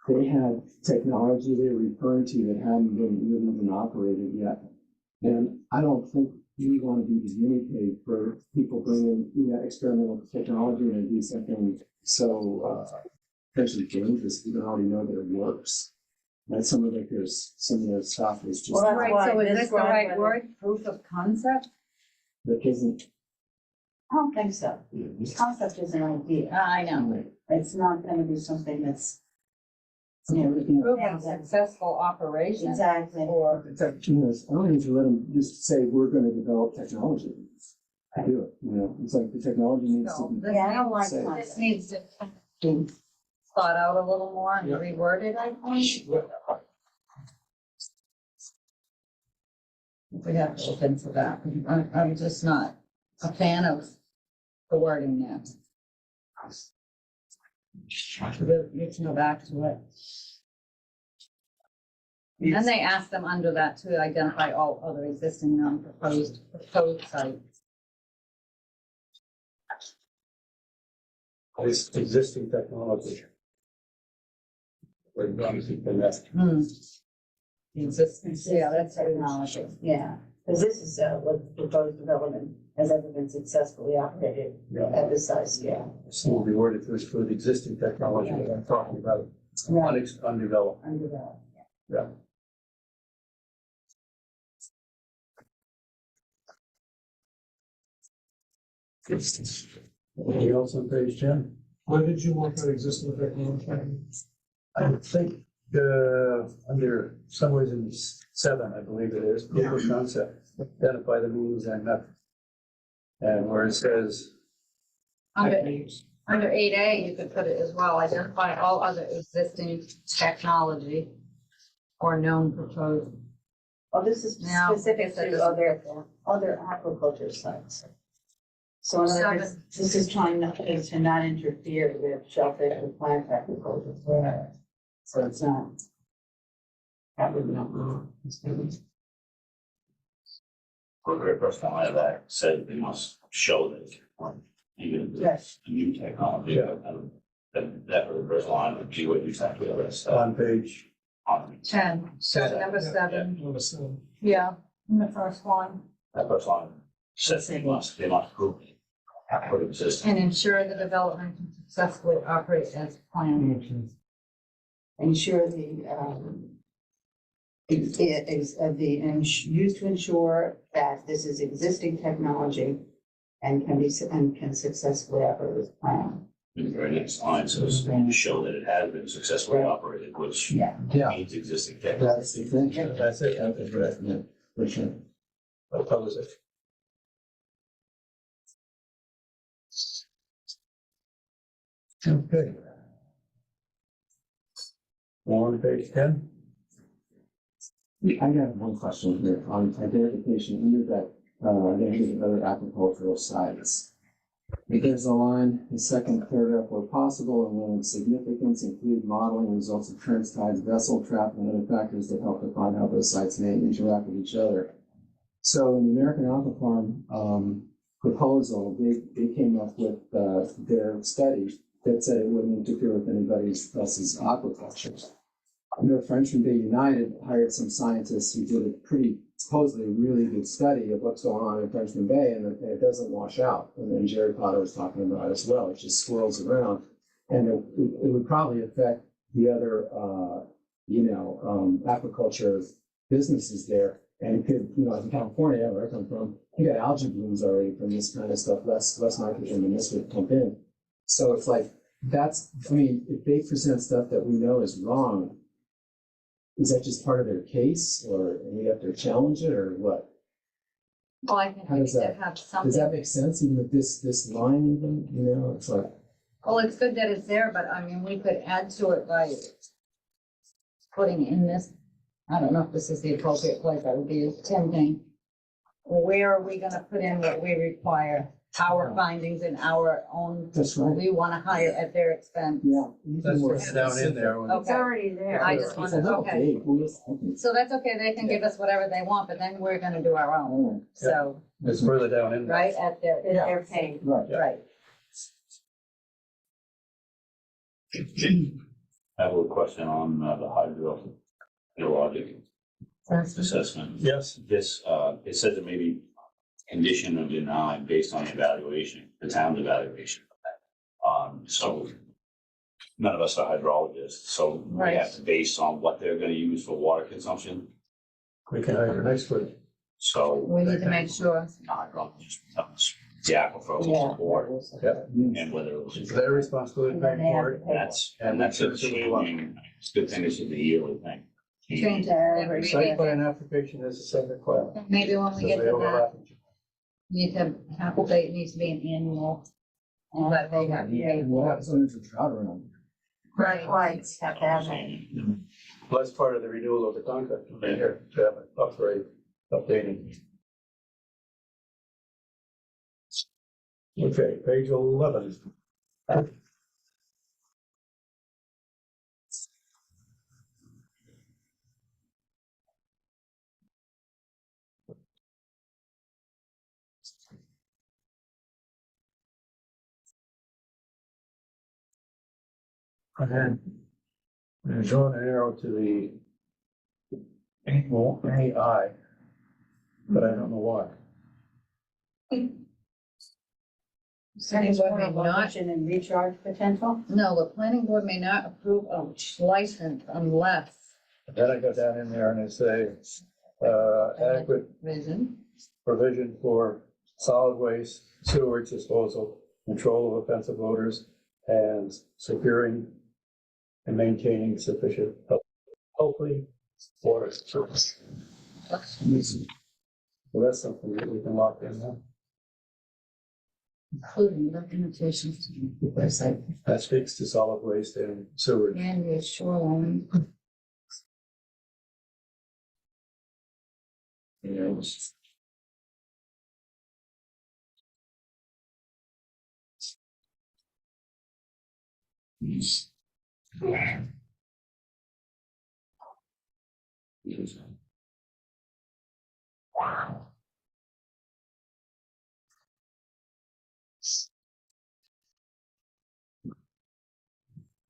S1: They have technology they're referring to that haven't been even operated yet. And I don't think we want to be the guinea pig for people bringing, experimental technology and do something so potentially dangerous. We don't already know that it works. And some of their stuff is just,
S2: Well, that's
S7: right,
S2: why
S7: so is
S2: this
S7: this the
S2: one
S7: right
S2: whether-
S7: word, proof of concept?
S1: that isn't.
S2: I don't think so. Concept is an idea.
S7: I know.
S2: It's not gonna be something that's.
S7: Proof of successful operation.
S2: Exactly.
S7: Or,
S1: It's like, I don't need to let them just say, we're gonna develop technology. I do it, it's like the technology needs to
S7: so
S1: be.
S7: this
S2: Yeah, I don't like
S1: Say-
S2: concept.
S7: this needs to be thought out a little more and
S1: Yeah.
S7: reworded, I think. We have to look into that. I'm just not a fan of the wording now. You can go back to it. And then they ask them under that to identify all other existing non-proposed sites.
S3: This existing technology. We're going to keep in that.
S7: Existing, yeah, that's technology.
S2: Yeah, because this is what proposed development has ever been successfully operated at this size scale.
S3: So will be worded to exclude existing technology that I'm talking about, undeveloped.
S2: Undeveloped.
S3: Yeah. Anything else on page 10?
S8: Where did you want that existing technology?
S3: I think, under somewhere in 7, I believe it is, proof of concept, identify the means and method. And where it says,
S7: Under 8A, you could put it as well, identify all other existing technology or known proposed.
S2: Oh, this is
S7: Now,
S2: specific
S7: I guess
S2: to other aquaculture sites. So in other words, this is trying to not interfere with shellfish or plant aquaculture. So it's not. That would not.
S4: The very first line of that said they must show that it's even if it's
S2: Yes.
S4: a new technology. That very first line would be what you said with the rest
S3: on page,
S4: on
S7: 10, so number 7, yeah, in the first one.
S4: that first line says they must prove it. What exists.
S7: And ensure the development can successfully operate as planned.
S2: Ensure used to ensure that this is existing technology and can successfully operate as planned.
S4: The very next line says show that it has been successfully operated, which
S2: Yeah.
S4: means existing technology.
S1: That's the thing.
S3: that's it,
S1: That's right, yeah, for sure.
S3: oppose it. Okay. On page 10?
S1: I got one question here on identification under that, negative other agricultural sites. There's a line, the second paragraph, where possible and when of significance include modeling results of trends, tides, vessel traffic, and other factors that help define how those sites may interact with each other. So in the American Aqua Farm proposal, they came up with their study that said it wouldn't interfere with anybody else's aquaculture. I know Friends from Bay United hired some scientists who did a pretty, supposedly really good study of what's going on in Frenchman Bay, and it doesn't wash out. And then Jerry Potter was talking about it as well. It just swirls around, and it would probably affect the other, aquaculture businesses there. And it could, in California, where I come from, you got algae blooms already from this kind of stuff, less nitrogen than this would pump in. So it's like, if they present stuff that we know is wrong, is that just part of their case, or we have to challenge it, or what?
S7: Well, I think
S1: How
S7: we need
S1: does
S7: to
S1: that-
S7: have
S1: Does
S7: something,
S1: that make sense, even with this line even, it's like,
S7: well, it's good that it's there, but I mean, we could add to it by putting in this, I don't know if this is the appropriate place, that would be tempting. Where are we gonna put in what we require, our findings and our own,
S1: that's right,
S7: we wanna hire at their expense?
S1: yeah.
S3: That's what's down in there.
S2: It's already there.
S7: I just
S1: It's a
S7: wanted,
S1: little
S7: okay,
S1: vague, well, okay.
S7: so that's okay, they can give us whatever they want, but then we're gonna do our own, so,
S3: It's further down in there.
S7: right, at their,
S2: They're paying.
S1: Right.
S7: right.
S4: I have a question on the hydrogeologic assessment.
S3: Yes,
S4: This, it says it may be conditioned or denied based on the evaluation, the town's evaluation. So none of us are hydrologists, so we
S7: Right.
S4: have to base on what they're gonna use for water consumption.
S3: we can hire an expert.
S4: So.
S7: We need to make sure.
S4: Hydrologist becomes the aquifer
S2: Yeah.
S4: board
S3: Yeah.
S4: and whether it was.
S3: It's their responsibility to pay for it.
S4: That's a changing, it's a good thing this is the yearly thing.
S7: Change every
S3: Site
S7: year.
S3: plan application is a separate requirement.
S7: Maybe when we
S3: So
S7: get
S3: they
S7: to that,
S3: overlap.
S7: need to have, it needs to be an annual. But they have to pay
S1: And what
S7: for it.
S1: happens when there's a drought around?
S2: Right, have to have that.
S3: Well, that's part of the renewal of the contract, to have an upgrade. updating. Okay, page 11. And then there's an arrow to the AI, but I don't know why.
S7: Planning board may not,
S2: Erosion and recharge potential?
S7: no, the planning board may not approve a license unless
S3: Then I go down in there and I say, adequate
S7: vision.
S3: provision for solid waste, sewage disposal, control of offensive odors, and securing and maintaining sufficient healthy water service. So that's something that we can lock in now.
S7: Including recommendations to the website
S3: That speaks to solid waste and sewage.
S7: and the shoreline.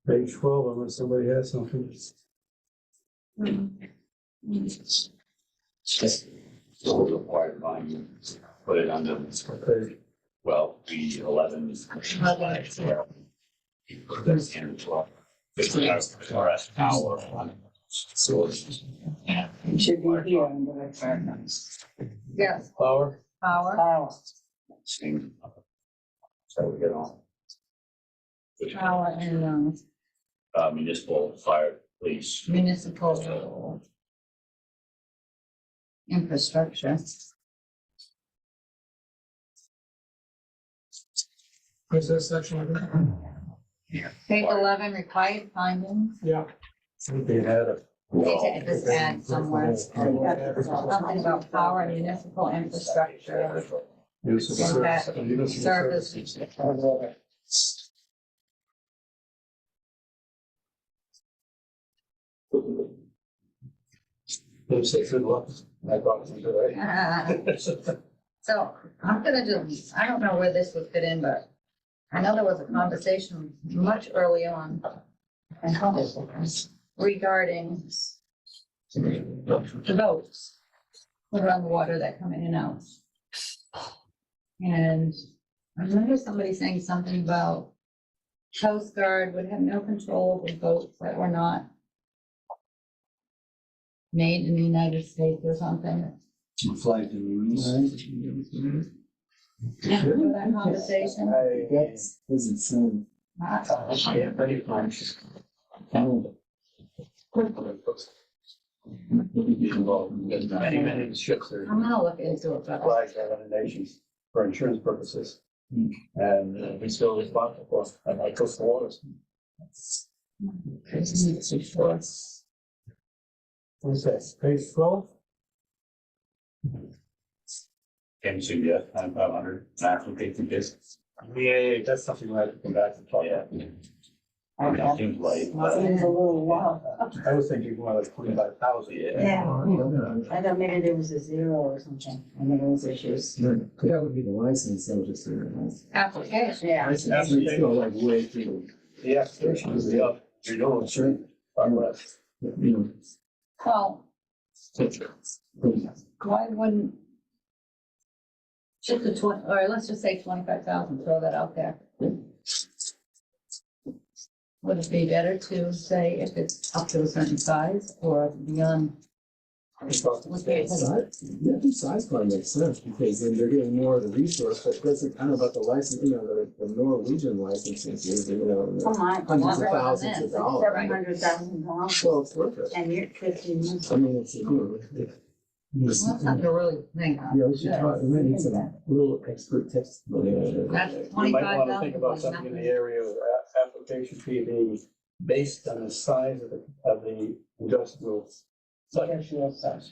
S3: Page 12, unless somebody has something.
S4: So required volume, put it under,
S3: Okay,
S4: well, the 11. That's in 12. 50 hours hour. So.
S2: It should be here under requirements.
S7: Yes,
S3: power,
S7: power,
S2: Power.
S4: Same. So we get on. Which,
S7: power and
S4: municipal, fire, police.
S7: municipal infrastructure.
S8: Where's that section again?
S7: Page 11, required findings.
S8: Yeah.
S3: they had a.
S7: Need to just add somewhere. Something about power and municipal infrastructure.
S3: Use of
S7: Impact,
S3: services. Those say good luck. I brought them today.
S7: So I'm gonna just, I don't know where this would fit in, but I know there was a conversation much early on regarding the boats that are on the water that come in and out. And I remember somebody saying something about Coast Guard would have no control over boats that were not made in the United States or something.
S1: Flagged in the news.
S7: Remember that conversation?
S1: That doesn't sound.
S3: Yeah, pretty much. Be involved in many ships are
S7: I'm gonna look into it, but
S3: flagged by other nations for insurance purposes. And we still responsible for, and I coastal waters. What's that, page 12?
S4: MCBF, 500, application business.
S3: Yeah, that's something we have to come back and talk about.
S4: It seems like.
S2: Seems a little wild.
S3: I was thinking more like 25,000.
S2: Yeah, I thought maybe there was a zero or something, and there was issues.
S1: That would be the license, that would just be the license.
S7: application.
S2: Yeah.
S1: License would go like way through,
S3: The application is the up, you're doing
S1: sure,
S3: progress.
S1: you
S7: Well,
S1: know.
S7: why wouldn't? Just the 20, or let's just say 25,000, throw that out there. Would it be better to say if it's up to a certain size or beyond?
S1: Size, yeah, the size part makes sense, because then they're getting more of the resource, but that's kind of about the license, you know, the Norwegian licenses, you know.
S2: Come on,
S1: Hundreds of thousands of dollars.
S2: $700,000,
S1: Well, it's worth it.
S2: and you're 15 months.
S1: I mean, it's, you know,
S7: Well, that's not to really think of.
S1: yeah, we should try, we might need some little expert testimony.
S7: That's
S3: You might want to think
S7: 25,000.
S3: about something in the area of application fee being based on the size of the industrial
S2: Industrial stuff.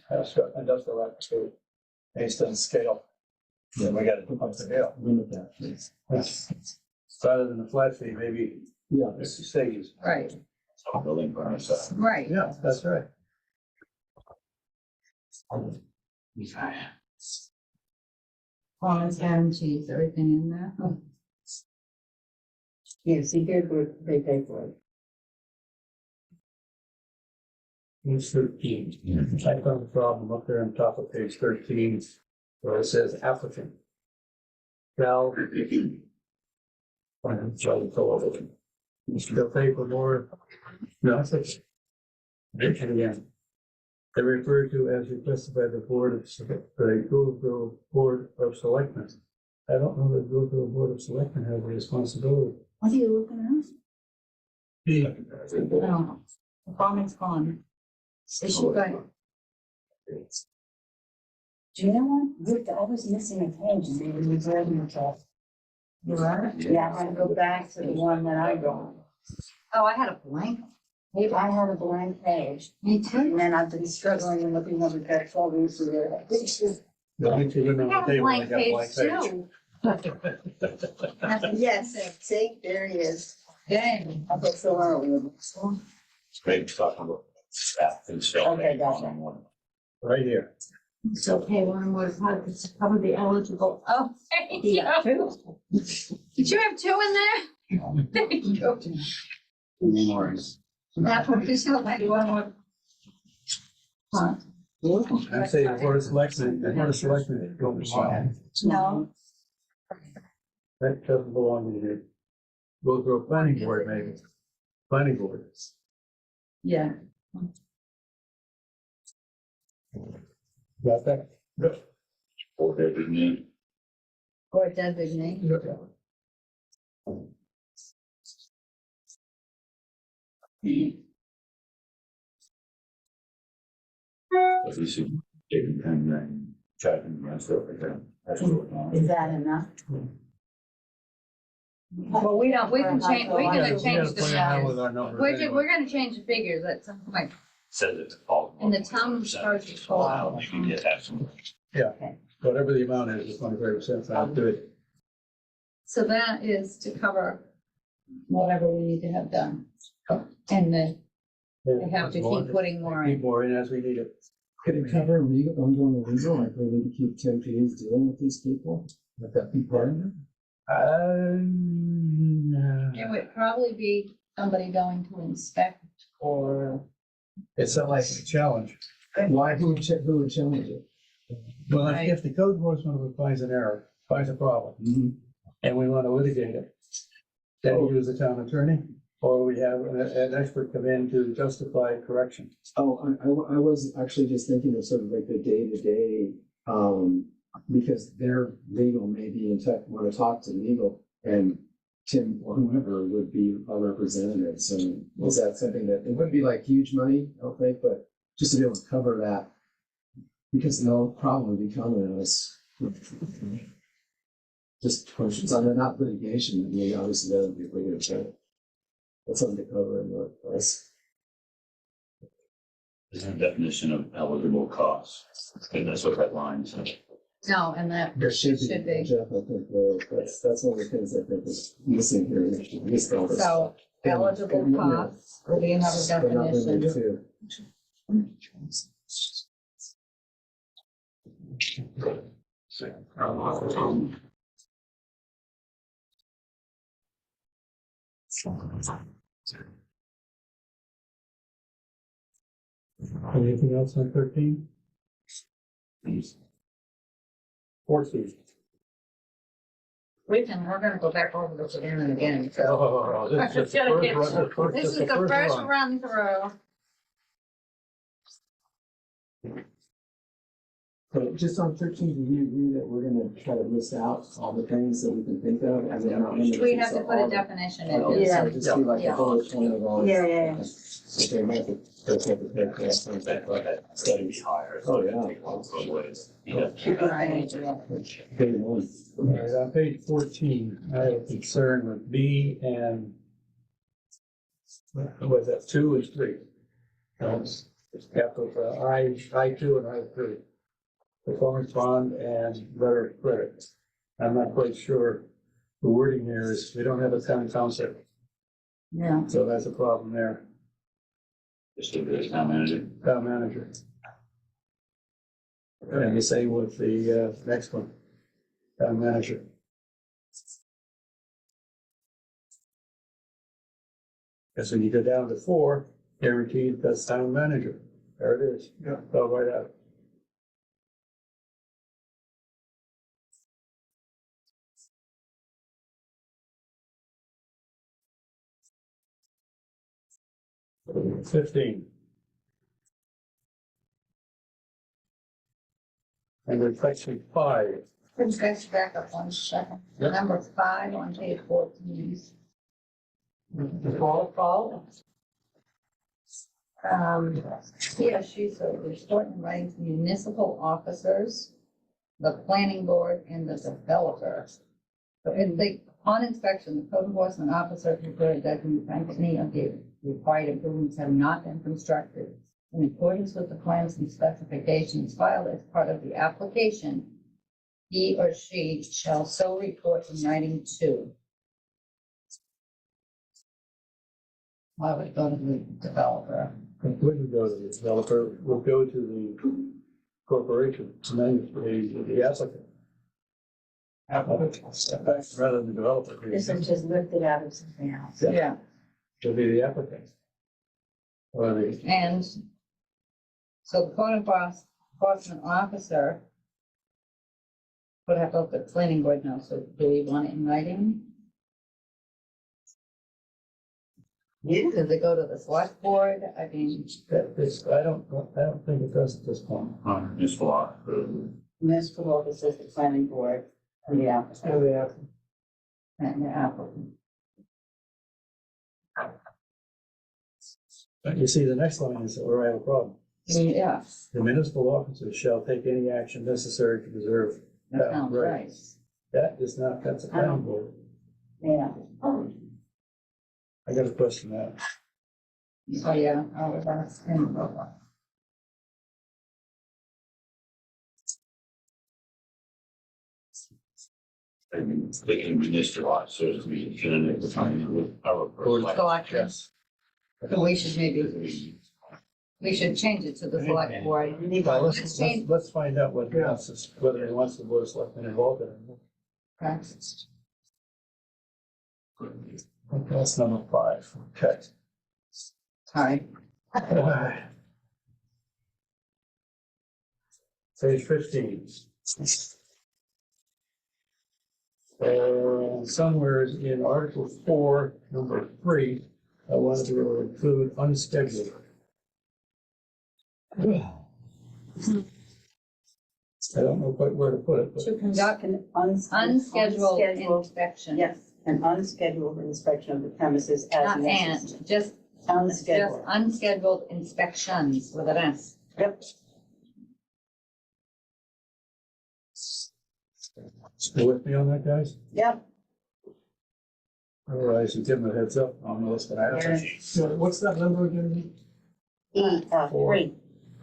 S3: Industrial application, based on scale. Yeah, we gotta do on scale.
S1: Limit that, please.
S3: Rather than a flat fee, maybe
S1: Yeah,
S3: it's the stages.
S7: Right,
S4: Some building permits,
S7: right.
S3: Yeah, that's right.
S7: Performance guarantees, everything in there.
S2: Yes, he did, they pay for it.
S3: Page 13. I found a problem up there on top of page 13, where it says applicant. Shall. Shall go over it. They'll pay for more. No, it's. And again. They refer to as requested by the Board of, the Google Board of Selectmen. I don't know that Google Board of Selectmen have a responsibility.
S2: What are you looking
S3: The-
S7: No, performance bond. Issue by,
S2: Do you know what? I was missing a page and they were reserving it for.
S7: you are?
S2: Yeah, I had to go back to the one that I wrote.
S7: Oh, I had a blank.
S2: I had a blank page,
S7: Me too.
S2: and then I've been struggling and looking over that 12 weeks ago.
S3: The link to the
S7: I had a
S3: table, I
S7: blank
S3: got
S7: page
S3: blank
S7: too.
S2: Yes, see, there he is.
S7: Dang.
S2: Okay, so where are we?
S4: maybe talking about staff and stuff.
S2: Okay, gotcha.
S3: Right here.
S7: So pay one more part to cover the eligible. Oh, thank
S2: He
S7: you.
S2: got two.
S7: Did you have two in there? Thank you. That's what you said, like one more. Huh?
S3: I'm saying the Board of Selectmen, don't belong.
S2: No,
S3: That doesn't belong to you. Go to a planning board, maybe. Planning board.
S7: Yeah.
S3: Got that? Good.
S4: Or designate.
S7: Or designate.
S4: At least you take and then charging and stuff like that. That's what
S2: is that enough?
S7: Well, we don't, we can change, we're gonna change the
S3: Play around with
S7: figures.
S3: our numbers
S7: We're,
S3: anyway.
S7: we're gonna change the figures at some point.
S4: says it's all.
S7: And the town charges for.
S4: You can get that.
S3: Whatever the amount is, 25%, I'll do it.
S7: So that is to cover whatever we need to have done. And then we have to keep putting more
S3: Keep
S7: in.
S3: more in as we need it.
S1: could it cover legal, ongoing legal, like we need to keep Tim Pease dealing with these people? Would that be part of it?
S7: It would probably be somebody going to inspect or.
S3: It's not like a challenge.
S1: Why, who would challenge it?
S3: Well,
S7: Right.
S3: if the code enforcement finds an error, finds a problem, and we want to litigate it, then we use the town attorney, or we have an expert come in to justify correction.
S1: Oh, I was actually just thinking of sort of like the day-to-day, because their legal may be in tech, want to talk to legal, and Tim or whoever would be a representative, so is that something that, it wouldn't be like huge money, I don't think, but just to be able to cover that, because they'll probably be coming at us. Just questions on it, not litigation, I mean, obviously that would be legal, that's something to cover in the price.
S4: There's a definition of eligible costs. And that's what that line says.
S7: No, and that
S1: There should
S7: should
S1: be,
S7: be.
S1: Jeff, I think, that's one of the things I think is missing here. We should list all this.
S7: So eligible costs, will be another
S1: But not limited
S7: definition.
S1: to.
S3: Anything else on 13? 14.
S7: We're gonna go back over this again and again, so.
S3: Oh, this is the first run.
S7: This is the first run through.
S1: So just on 13, do you agree that we're gonna try to list out all the things that we can think of? And then not limit
S7: We
S1: it
S7: have to
S1: to
S7: put
S1: all
S7: a
S1: the-
S7: definition
S1: Oh,
S7: in.
S1: so just be like a
S7: Yeah.
S1: bullet point of all.
S2: Yeah, yeah, yeah.
S1: Okay, might be- that's what the pick, that's what the pick, but-
S4: It's gotta be higher.
S1: Oh, yeah.
S4: Both ways. Yeah.
S7: Right.
S1: Good one.
S3: All right, on page 14, I have a concern with B and what was that, 2 and 3. It's capital, I2 and I3. Performance bond and letter of credit. I'm not quite sure. The wording there is, we don't have a town council,
S2: Yeah.
S3: so that's a problem there.
S4: Just leave it as town manager.
S3: Town manager. And the same with the next one, town manager. Because when you go down to 4, guaranteed, that's town manager. There it is. Yeah. Go right out. $15. And then section 5.
S7: Let's back up 1 second.
S3: Yep.
S7: Number 5 on page 14. Fall. He or she shall report in writing to municipal officers, the planning board, and the developer. So if they, upon inspection, the code enforcement officer concluded that any of the required improvements have not been constructed in accordance with the plans and specifications filed as part of the application, he or she shall so report in writing to. I would go to the developer.
S3: It wouldn't go to the developer, it would go to the corporation, and then the applicant. Rather than the developer.
S2: This is just lifted out of something else.
S7: Yeah.
S3: It'll be the applicant. Or the,
S7: And so the code enforcement officer would have to let the planning board know, so do we want it in writing?
S2: Yeah.
S7: Does it go to the select board? I mean,
S3: this, I don't think it does at this point.
S4: On municipal law.
S2: Municipal office is the planning board and the applicant.
S8: And the applicant.
S7: and the applicant.
S3: But you see, the next line is where I have a problem.
S7: Yeah,
S3: The municipal officers shall take any action necessary to preserve.
S7: that sounds
S3: Right.
S7: right.
S3: That is not, that's a planning board.
S2: Yeah.
S3: I got a question that.
S7: So, yeah, I was asking.
S4: I mean, thinking municipal officers, we can define with our.
S7: Select,
S3: Yes.
S7: we should maybe, we should change it to the select board.
S3: Well,
S7: Let's change-
S3: let's find out what he wants us, whether he wants the board of selectmen involved in it.
S7: Okay.
S3: Okay, that's number 5, okay.
S7: Sorry.
S3: Page 15. Somewhere in Article 4, number 3, I wanted to include unscheduled. I don't know quite where to put it, but
S2: To conduct an
S7: Unscheduled inspection.
S2: Yes, an unscheduled inspection of the premises as
S7: Not
S2: necessary.
S7: and, just
S2: Unscheduled.
S7: unscheduled inspections with an S.
S2: Yep.
S3: still with me on that, guys?
S2: Yep.
S3: Otherwise, you give them a heads up on what's gonna happen.
S8: So what's that number again?
S2: Three.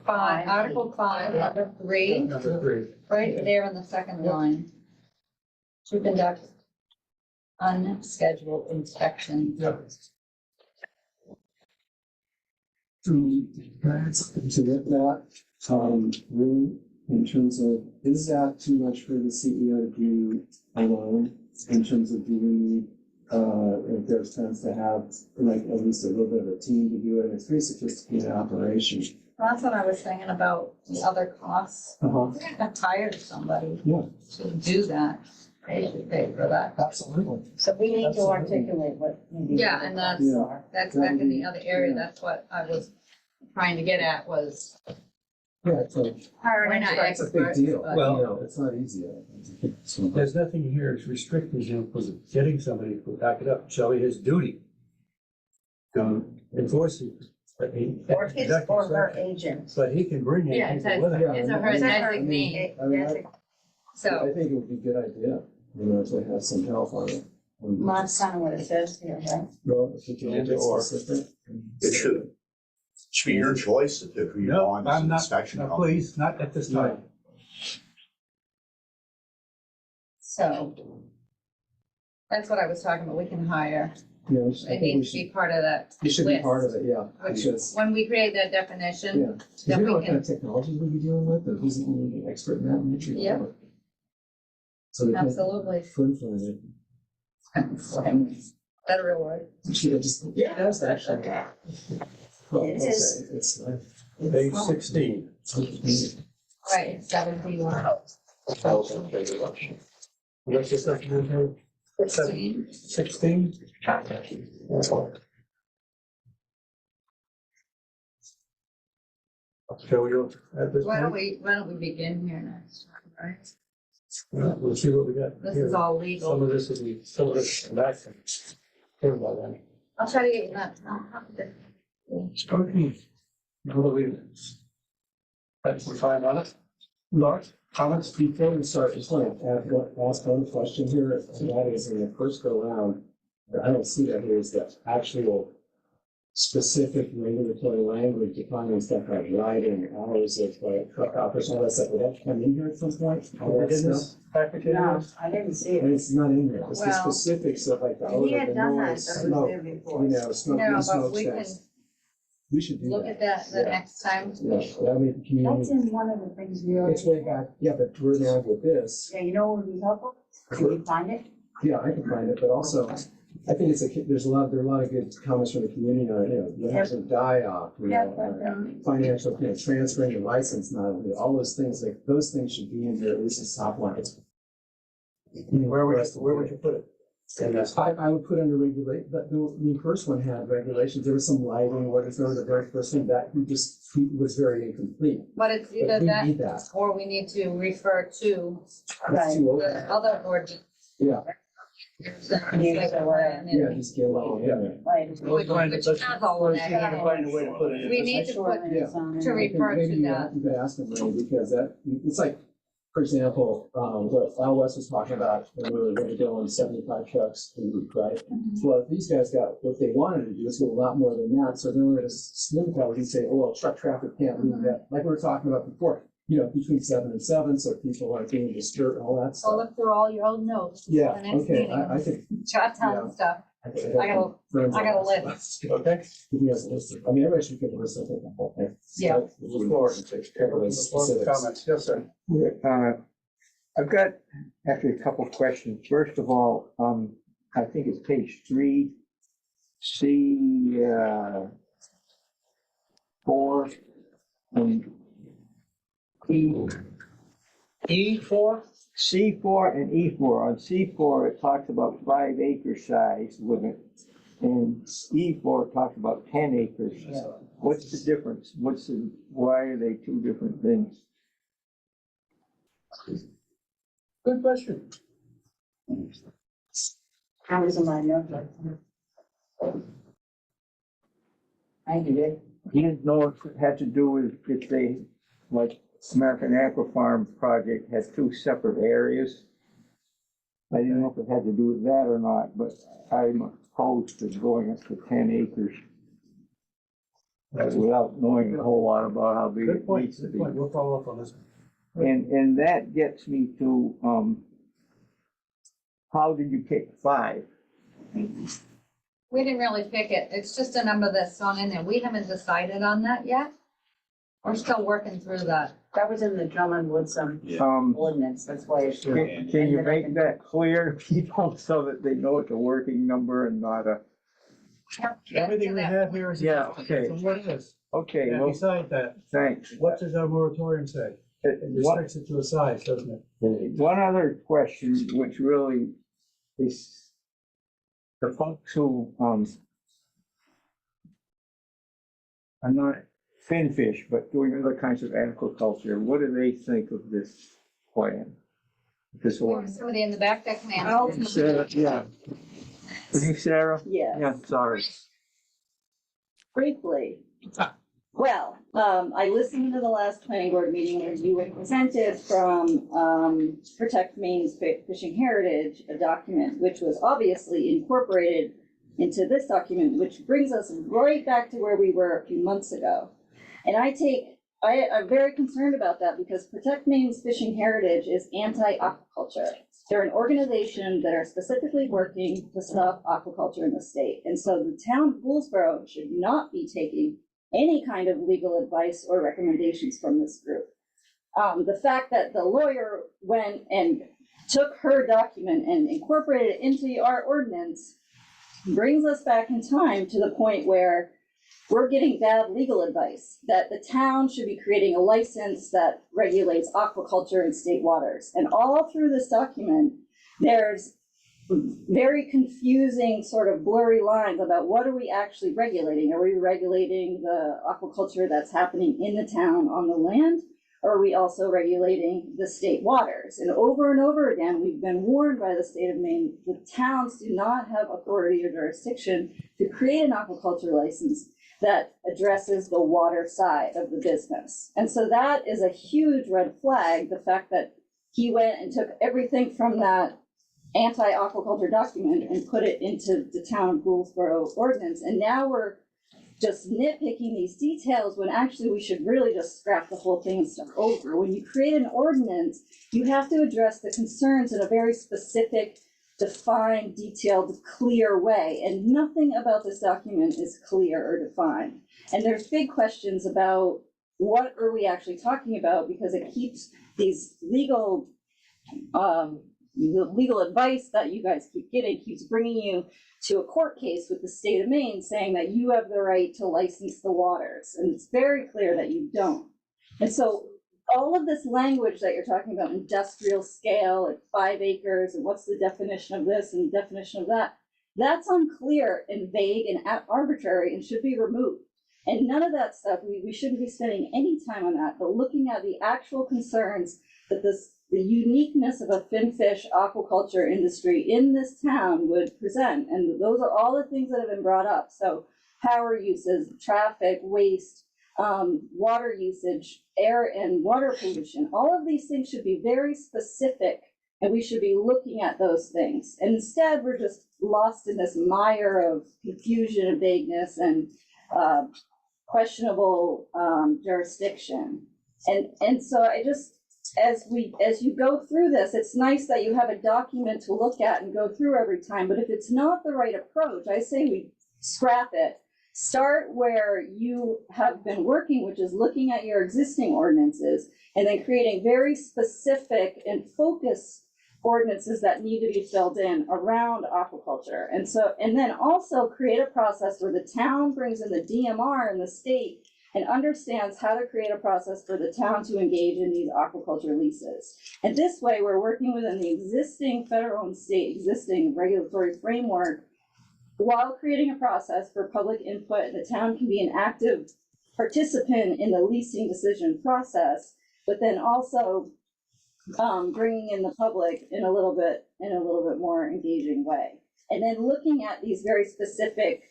S7: Article 5, number 3,
S3: Number 3.
S7: right there in the second line. To conduct unscheduled inspection.
S1: To get that, really, in terms of, is that too much for the CEO to do alone? In terms of, do we need, if there's chance to have, like, at least a little bit of a team to do it? It's pretty sophisticated operation.
S7: That's what I was thinking about the other costs.
S1: Uh-huh.
S7: I got tired of somebody
S1: Yeah,
S7: to do that. They should pay for that.
S1: absolutely.
S2: So we need to
S1: Absolutely.
S2: articulate what. maybe
S7: Yeah,
S2: the
S7: and that's-
S2: costs are.
S7: That's back in the other area. That's what I was trying to get at was.
S1: Yeah, it's a,
S7: We're not
S1: it's a big
S7: experts,
S1: deal.
S7: but-
S3: Well-
S1: You know, it's not easy. So-
S3: There's nothing here that's restricting him from getting somebody to back it up. Shelley, his duty to enforce it. But he-
S2: Or his or her agent.
S3: But he can bring in
S7: Yeah,
S3: people with him.
S1: Yeah,
S7: It's a
S1: I
S7: her
S1: mean,
S7: designate,
S1: I mean, I
S7: so.
S1: think it would be a good idea, you know, to have some help on it.
S2: That's kind of what it says here, right?
S1: Well, if you can get
S3: Or-
S1: specific.
S4: It should.
S10: Should be your choice if who you
S3: No,
S10: want as
S3: I'm
S10: an
S3: not,
S10: inspection
S3: no,
S10: company.
S3: please, not at this time.
S7: So that's what I was talking about. We can hire.
S1: Yeah, I
S7: It
S1: think we
S7: needs to
S1: should,
S7: be part of that
S1: it should be
S7: list.
S1: part of it, yeah.
S7: Which,
S1: Because,
S7: when we create that definition,
S1: yeah, because
S7: then
S1: we know
S7: we
S1: what kind
S7: can,
S1: of technology we'll be dealing with, and who's going to be an expert in that, and who's
S7: Yeah.
S1: not. So we can
S7: absolutely.
S1: flim-flam it.
S7: Federal word.
S1: Should I just, yeah, that's actually. Well,
S2: It
S1: okay,
S2: is.
S1: It's,
S3: Page 16.
S7: Right, 71.
S3: What's this up to? 16? Shall we go at this
S7: Why don't
S3: point?
S7: we begin here next time, right?
S3: We'll see what we got.
S7: This
S3: here.
S7: is all
S3: Some
S7: legal.
S3: of this will be, some of this is back. Hear about that.
S7: I'll try to get you that.
S3: Okay. Now that we. That's some time on it. Lars, comments?
S1: Before we start, just want to ask one question here, and that is in the first go round, I don't see that here is the actual specific regulatory language defining stuff like riding, hours of truck operation, all that stuff, would that come in here at some point? All that
S3: In
S1: stuff?
S3: this package? in
S2: No,
S3: this?
S2: I didn't see
S1: And
S2: it.
S1: it's not in here, it's the
S7: Well-
S1: specifics of like the
S2: He
S1: odor,
S2: had
S1: the
S2: done that,
S1: noise,
S2: but it was
S1: smoke,
S2: there before.
S1: you know, smoke,
S7: No, but
S1: smoke
S7: we can
S1: test. We should do
S7: look
S1: that.
S7: at that the
S1: Yeah.
S7: next time.
S1: Yeah, that'll make the
S2: That's
S1: community,
S2: in one of the things we already.
S1: it's way back, yeah, but we're now with this.
S2: Yeah, you know what would be helpful? Can you find it?
S1: Yeah, I can find it, but also, I think it's there are a lot of good comments from the community on, you have some die-off, financial, transferring the license, not, all those things, like, those things should be in there, at least as top lines.
S3: Where would you put it? In this.
S1: I would put under regulate, but the first one had regulations, there was some lighting, what is the very first one, that was very incomplete.
S7: But it's
S1: But
S7: either
S1: we
S7: that
S1: need that,
S7: or we need to refer to
S1: that's too old,
S7: the other ordinance.
S1: yeah,
S7: Yeah,
S1: just get along, yeah.
S2: Right.
S7: Which has all of that.
S3: Gotta find a way to put it in.
S7: We need to put,
S1: Yeah.
S7: to refer
S1: Maybe
S7: to that.
S1: you could ask them, Ray, because that, it's like, for example, what Al West was talking about, when we were going to go on 75 trucks a week, right? Well, if these guys got, what they wanted to do is go a lot more than that, so then we're gonna slim that, we can say, oh, well, truck traffic can't leave that, like we were talking about before, between 7 and 7, so people aren't being disturbed and all that
S7: I'll
S1: stuff.
S7: look through all your old notes. for
S1: Yeah,
S7: the next
S1: okay,
S7: meeting.
S1: I think.
S7: Jot down stuff.
S1: I
S7: got a list.
S3: Okay.
S1: I mean, everybody should get a list of the whole thing.
S7: Yeah.
S3: Floor comments, yes, sir.
S9: I've got actually a couple of questions. First of all, I think it's page 3, C, 4, and
S3: E4?
S9: C4 and E4. On C4, it talks about 5 acre size limit, and E4 talks about 10 acres. What's the difference? Why are they two different things?
S3: Good question.
S2: I was in my notebook. Thank you, Dick.
S9: You didn't know if it had to do with if they, like American Aqua Farm project has 2 separate areas. I didn't know if it had to do with that or not, but I'm opposed to going up to 10 acres. Without knowing a whole lot about how big
S3: Good
S9: it
S3: point,
S9: needs to
S3: good
S9: be.
S3: point. We'll follow up on this.
S9: And that gets me to, how did you pick 5?
S7: We didn't really pick it. It's just a number that's thrown in there. We haven't decided on that yet. We're still working through that.
S2: That was in the Drummond Woodsum ordinance, that's why it's.
S9: Can you make that clear to people so that they know it's a working number and not a,
S3: Everything we have here is.
S9: Yeah, okay.
S3: So what it is.
S9: okay,
S3: And
S9: well,
S3: beside that,
S9: thanks.
S3: what does our moratorium say? It
S9: One
S3: restricts it to a size, doesn't it?
S9: one other question, which really is the folks who, are not finfish, but doing other kinds of aquaculture, what do they think of this plan? This
S7: We
S9: one?
S7: have somebody in the back that can answer.
S9: Sarah, yeah. Is you Sarah?
S11: Yeah,
S9: Yeah, sorry.
S11: briefly. Well, I listened to the last planning board meeting where you were presented from Protect Maine's Fishing Heritage, a document which was obviously incorporated into this document, which brings us right back to where we were a few months ago. And I'm very concerned about that because Protect Maine's Fishing Heritage is anti-aquaculture. They're an organization that are specifically working to stop aquaculture in the state. And so the town of Gouldsboro should not be taking any kind of legal advice or recommendations from this group. The fact that the lawyer went and took her document and incorporated it into our ordinance brings us back in time to the point where we're getting bad legal advice, that the town should be creating a license that regulates aquaculture in state waters. And all through this document, there's very confusing sort of blurry lines about what are we actually regulating? Are we regulating the aquaculture that's happening in the town on the land? Or are we also regulating the state waters? And over again, we've been warned by the state of Maine, the towns do not have authority or jurisdiction to create an aquaculture license that addresses the water side of the business. And so that is a huge red flag, the fact that he went and took everything from that anti-aquaculture document and put it into the town of Gouldsboro ordinance. And now we're just nitpicking these details when actually we should really just scrap the whole thing and start over. When you create an ordinance, you have to address the concerns in a very specific, defined, detailed, clear way. And nothing about this document is clear or defined. And there's big questions about what are we actually talking about, because it keeps these legal, the legal advice that you guys keep getting keeps bringing you to a court case with the state of Maine saying that you have the right to license the waters. And it's very clear that you don't. And so all of this language that you're talking about, industrial scale at 5 acres, and what's the definition of this and the definition of that, that's unclear and vague and arbitrary and should be removed. And none of that stuff, we shouldn't be spending any time on that, but looking at the actual concerns that the uniqueness of a finfish aquaculture industry in this town would present. And those are all the things that have been brought up. So power uses, traffic, waste, water usage, air and water pollution, all of these things should be very specific, and we should be looking at those things. And instead, we're just lost in this mire of confusion and vagueness and questionable jurisdiction. And so I just, as you go through this, it's nice that you have a document to look at and go through every time, but if it's not the right approach, I say we scrap it. Start where you have been working, which is looking at your existing ordinances and then creating very specific and focused ordinances that need to be filled in around aquaculture. And then also create a process where the town brings in the DMR and the state and understands how to create a process for the town to engage in these aquaculture leases. And this way, we're working within the existing federal and state existing regulatory framework while creating a process for public input. The town can be an active participant in the leasing decision process, but then also bringing in the public in a little bit more engaging way. And then looking at these very specific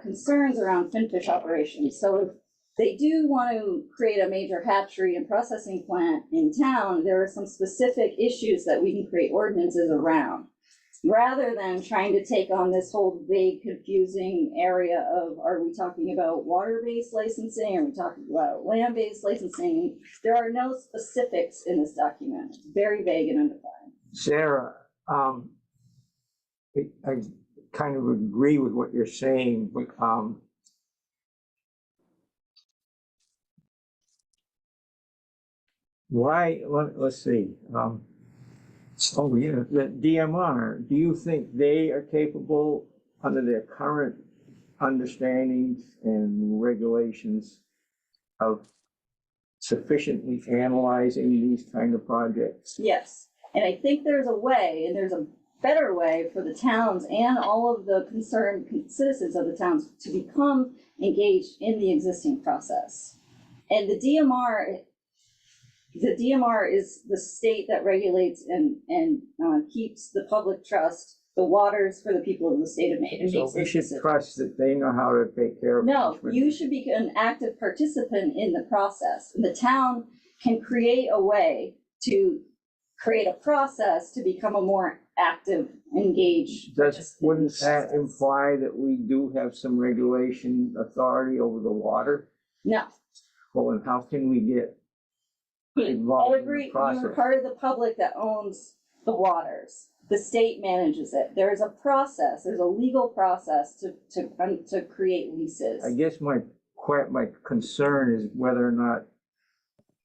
S11: concerns around finfish operations. So if they do want to create a major hatchery and processing plant in town, there are some specific issues that we can create ordinances around, rather than trying to take on this whole vague, confusing area of, are we talking about water-based licensing? Are we talking about land-based licensing? There are no specifics in this document. It's very vague and undefined.
S9: Sarah, I kind of agree with what you're saying, but why, let's see. Oh, yeah, the DMR, do you think they are capable, under their current understandings and regulations, of sufficiently analyzing these kind of projects?
S11: Yes, and I think there's a way, and there's a better way for the towns and all of the concerned citizens of the towns to become engaged in the existing process. And the DMR is the state that regulates and keeps the public trust, the waters for the people of the state of Maine.
S9: So we should trust that they know how to take care of it.
S11: No, you should be an active participant in the process. And the town can create a way to create a process to become a more active, engaged.
S9: Wouldn't that
S11: participants.
S9: imply that we do have some regulation authority over the water?
S11: No,
S9: Well, and how can we get
S11: I'll
S9: involved in
S11: agree,
S9: the
S11: you're
S9: process?
S11: part of the public that owns the waters. The state manages it. There's a process, there's a legal process to create leases.
S9: I guess my concern is whether or not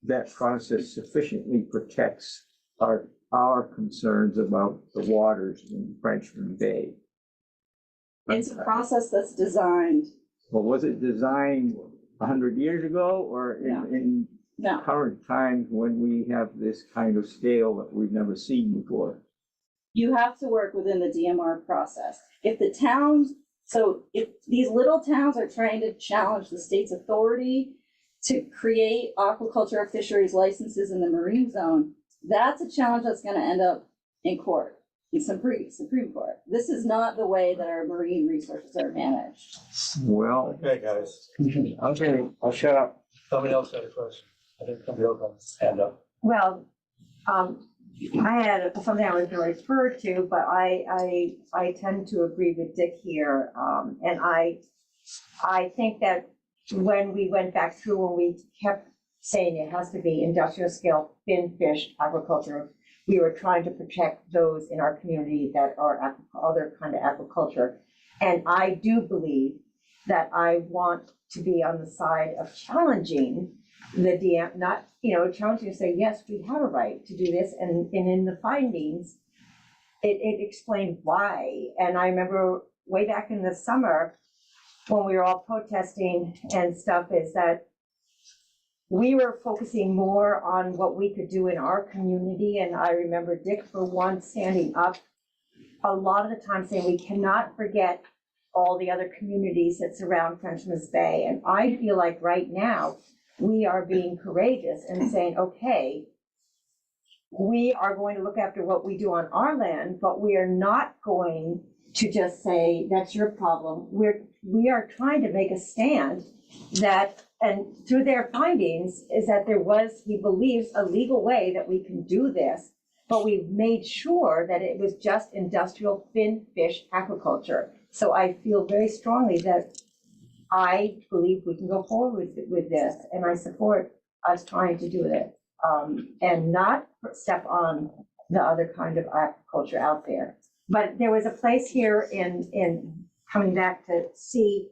S9: that process sufficiently protects our concerns about the waters in Frenchman Bay.
S11: It's a process that's designed,
S9: Well, was it designed 100 years ago or
S11: No.
S9: in
S11: no,
S9: current times when we have this kind of scale that we've never seen before?
S11: you have to work within the DMR process. If the towns, so if these little towns are trying to challenge the state's authority to create aquaculture or fisheries licenses in the marine zone, that's a challenge that's gonna end up in court, in Supreme Court. This is not the way that our marine resources are managed.
S9: Well,
S3: Okay, guys,
S9: okay, I'll shut up.
S3: somebody else had a question. I think somebody else has his hand up.
S10: Well, I had something I was going to refer to, but I tend to agree with Dick here. And I think that when we went back through and we kept saying it has to be industrial scale fin fish aquaculture, we were trying to protect those in our community that are other kind of aquaculture. And I do believe that I want to be on the side of challenging the DM, not, challenging to say, yes, we have a right to do this. And in the findings, it explained why. And I remember way back in the summer, when we were all protesting and stuff, is that we were focusing more on what we could do in our community. And I remember Dick, for one, standing up a lot of the time saying, we cannot forget all the other communities that surround Frenchman's Bay. And I feel like right now, we are being courageous and saying, okay, we are going to look after what we do on our land, but we are not going to just say, that's your problem. We are trying to make a stand that, and through their findings, is that there was, he believes, a legal way that we can do this, but we've made sure that it was just industrial fin fish aquaculture. So I feel very strongly that I believe we can go forward with this, and I support us trying to do it, and not step on the other kind of aquaculture out there. But there was a place here in coming back to see,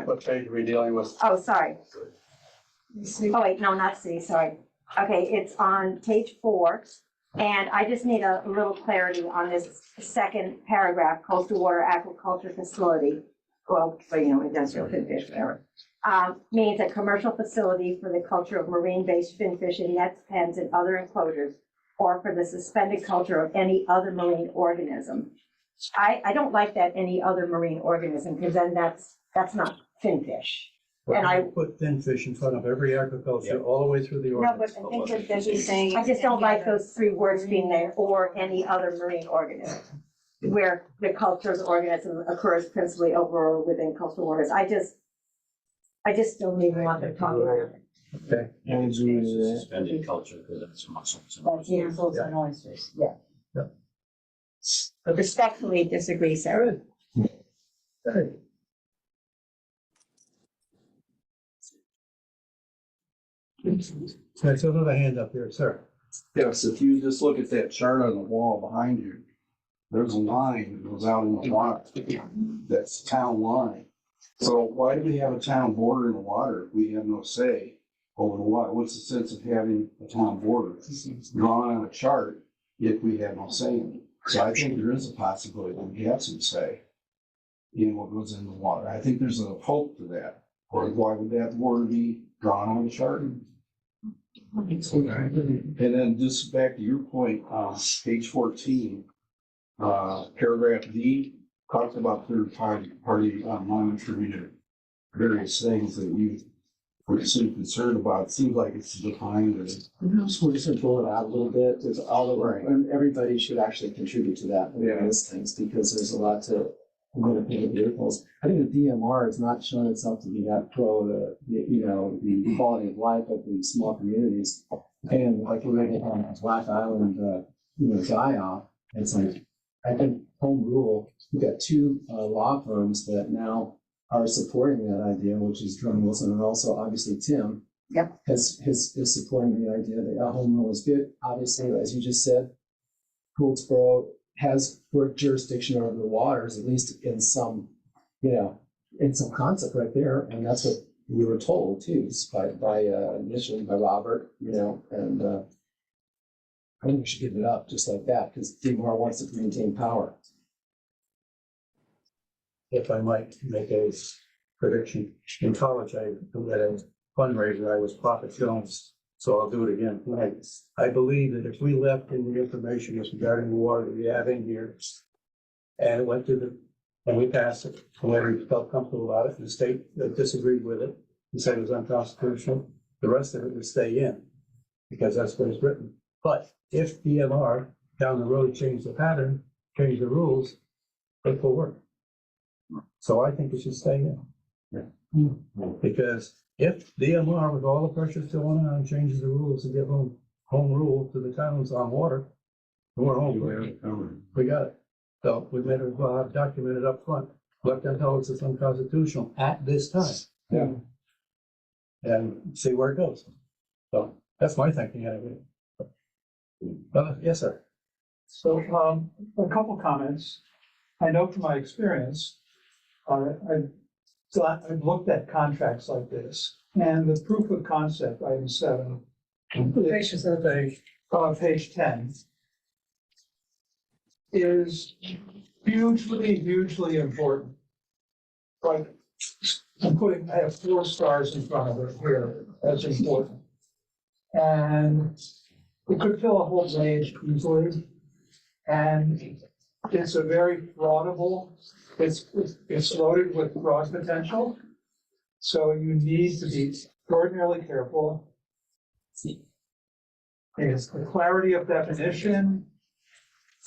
S3: What page are we dealing with?
S10: oh, sorry. Oh, wait, no, not C, sorry. Okay, it's on page 4. And I just need a little clarity on this second paragraph, coastal water aquaculture facility. Well, so, industrial fin fish, whatever. Means a commercial facility for the culture of marine-based fin fish in nets, pens, and other enclosures, or for the suspended culture of any other marine organism. I don't like that any other marine organism, because then that's not fin fish. And I
S3: put fin fish in front of every agriculture all the way through the
S10: No, but
S3: ordinance.
S10: I think that Debbie's saying. I just don't like those 3 words being there, or any other marine organism, where the culture of the organism occurs principally over or within coastal waters. I just don't even want them talking about it.
S3: Okay.
S4: And it's suspended culture because that's mussels.
S2: That's mussels and oysters, yeah.
S10: But respectfully disagree, Sarah.
S3: Good. So there's another hand up here, sir.
S12: Yes, if you just look at that chart on the wall behind you, there's a line that goes out in the water. That's town line. So why do we have a town border in the water if we have no say over the water? What's the sense of having a town border drawn on a chart if we have no say in it? So I think there is a possibility that we have some say in what goes in the water. I think there's a hope to that. Or why would that border be drawn on a chart? And then just back to your point, page 14, paragraph D, talks about third party monitoring of various things that you were so concerned about. It seems like it's defined as.
S1: So we're just gonna pull it out a little bit, there's all the, and everybody should actually contribute to that, those things, because there's a lot to. Vehicles. I think the DMR has not shown itself to be that pro the quality of life of these small communities. And like we're gonna have Black Island, die off, it's like, I think home rule, we've got two law firms that now are supporting that idea, which is Drum Wilson and also obviously Tim.
S2: Yep.
S1: Is supporting the idea that home rule is good. Obviously, as you just said, Goldsboro has jurisdiction over the waters, at least in some, in some concept right there, and that's what we were told too, by initially by Robert, and I think we should give it up just like that, because DeMar wants to maintain power.
S3: If I might make a prediction, in college, I had a fundraiser, I was Prophet Jones, so I'll do it again tonight. I believe that if we left in the information regarding the water that we have in here, and it went to and we passed it, and we felt comfortable about it, and the state disagreed with it, and said it was unconstitutional, the rest of it would stay in, because that's what it's written. But if DMR down the road changed the pattern, changed the rules, it will work. So I think it should stay in. Because if DMR, with all the pressure still on, changes the rules to give home rule to the towns on water, we're home. We got it. So we made it documented up front. Let them tell us it's unconstitutional at this time.
S8: Yeah.
S3: And see where it goes. So that's my thinking anyway. Yes, sir.
S13: So, a couple comments. I know from my experience, I've looked at contracts like this, and the proof of concept, item 7, page 10, is hugely important. Like, I have 4 stars in front of it here as important. And it could fill a whole page easily. And it's a very fraudable, it's loaded with fraud potential. So you need to be extraordinarily careful. It's the clarity of definition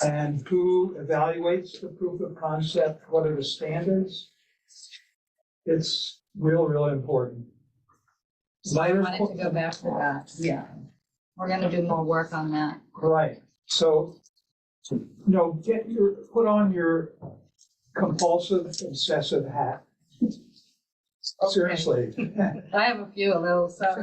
S13: and who evaluates the proof of concept, what are the standards. It's real important.
S7: So I wanted to go back to that.
S2: Yeah.
S7: We're gonna do more work on that.
S13: Right, so, put on your compulsive obsessive hat. Seriously.
S7: I have a few of those, so.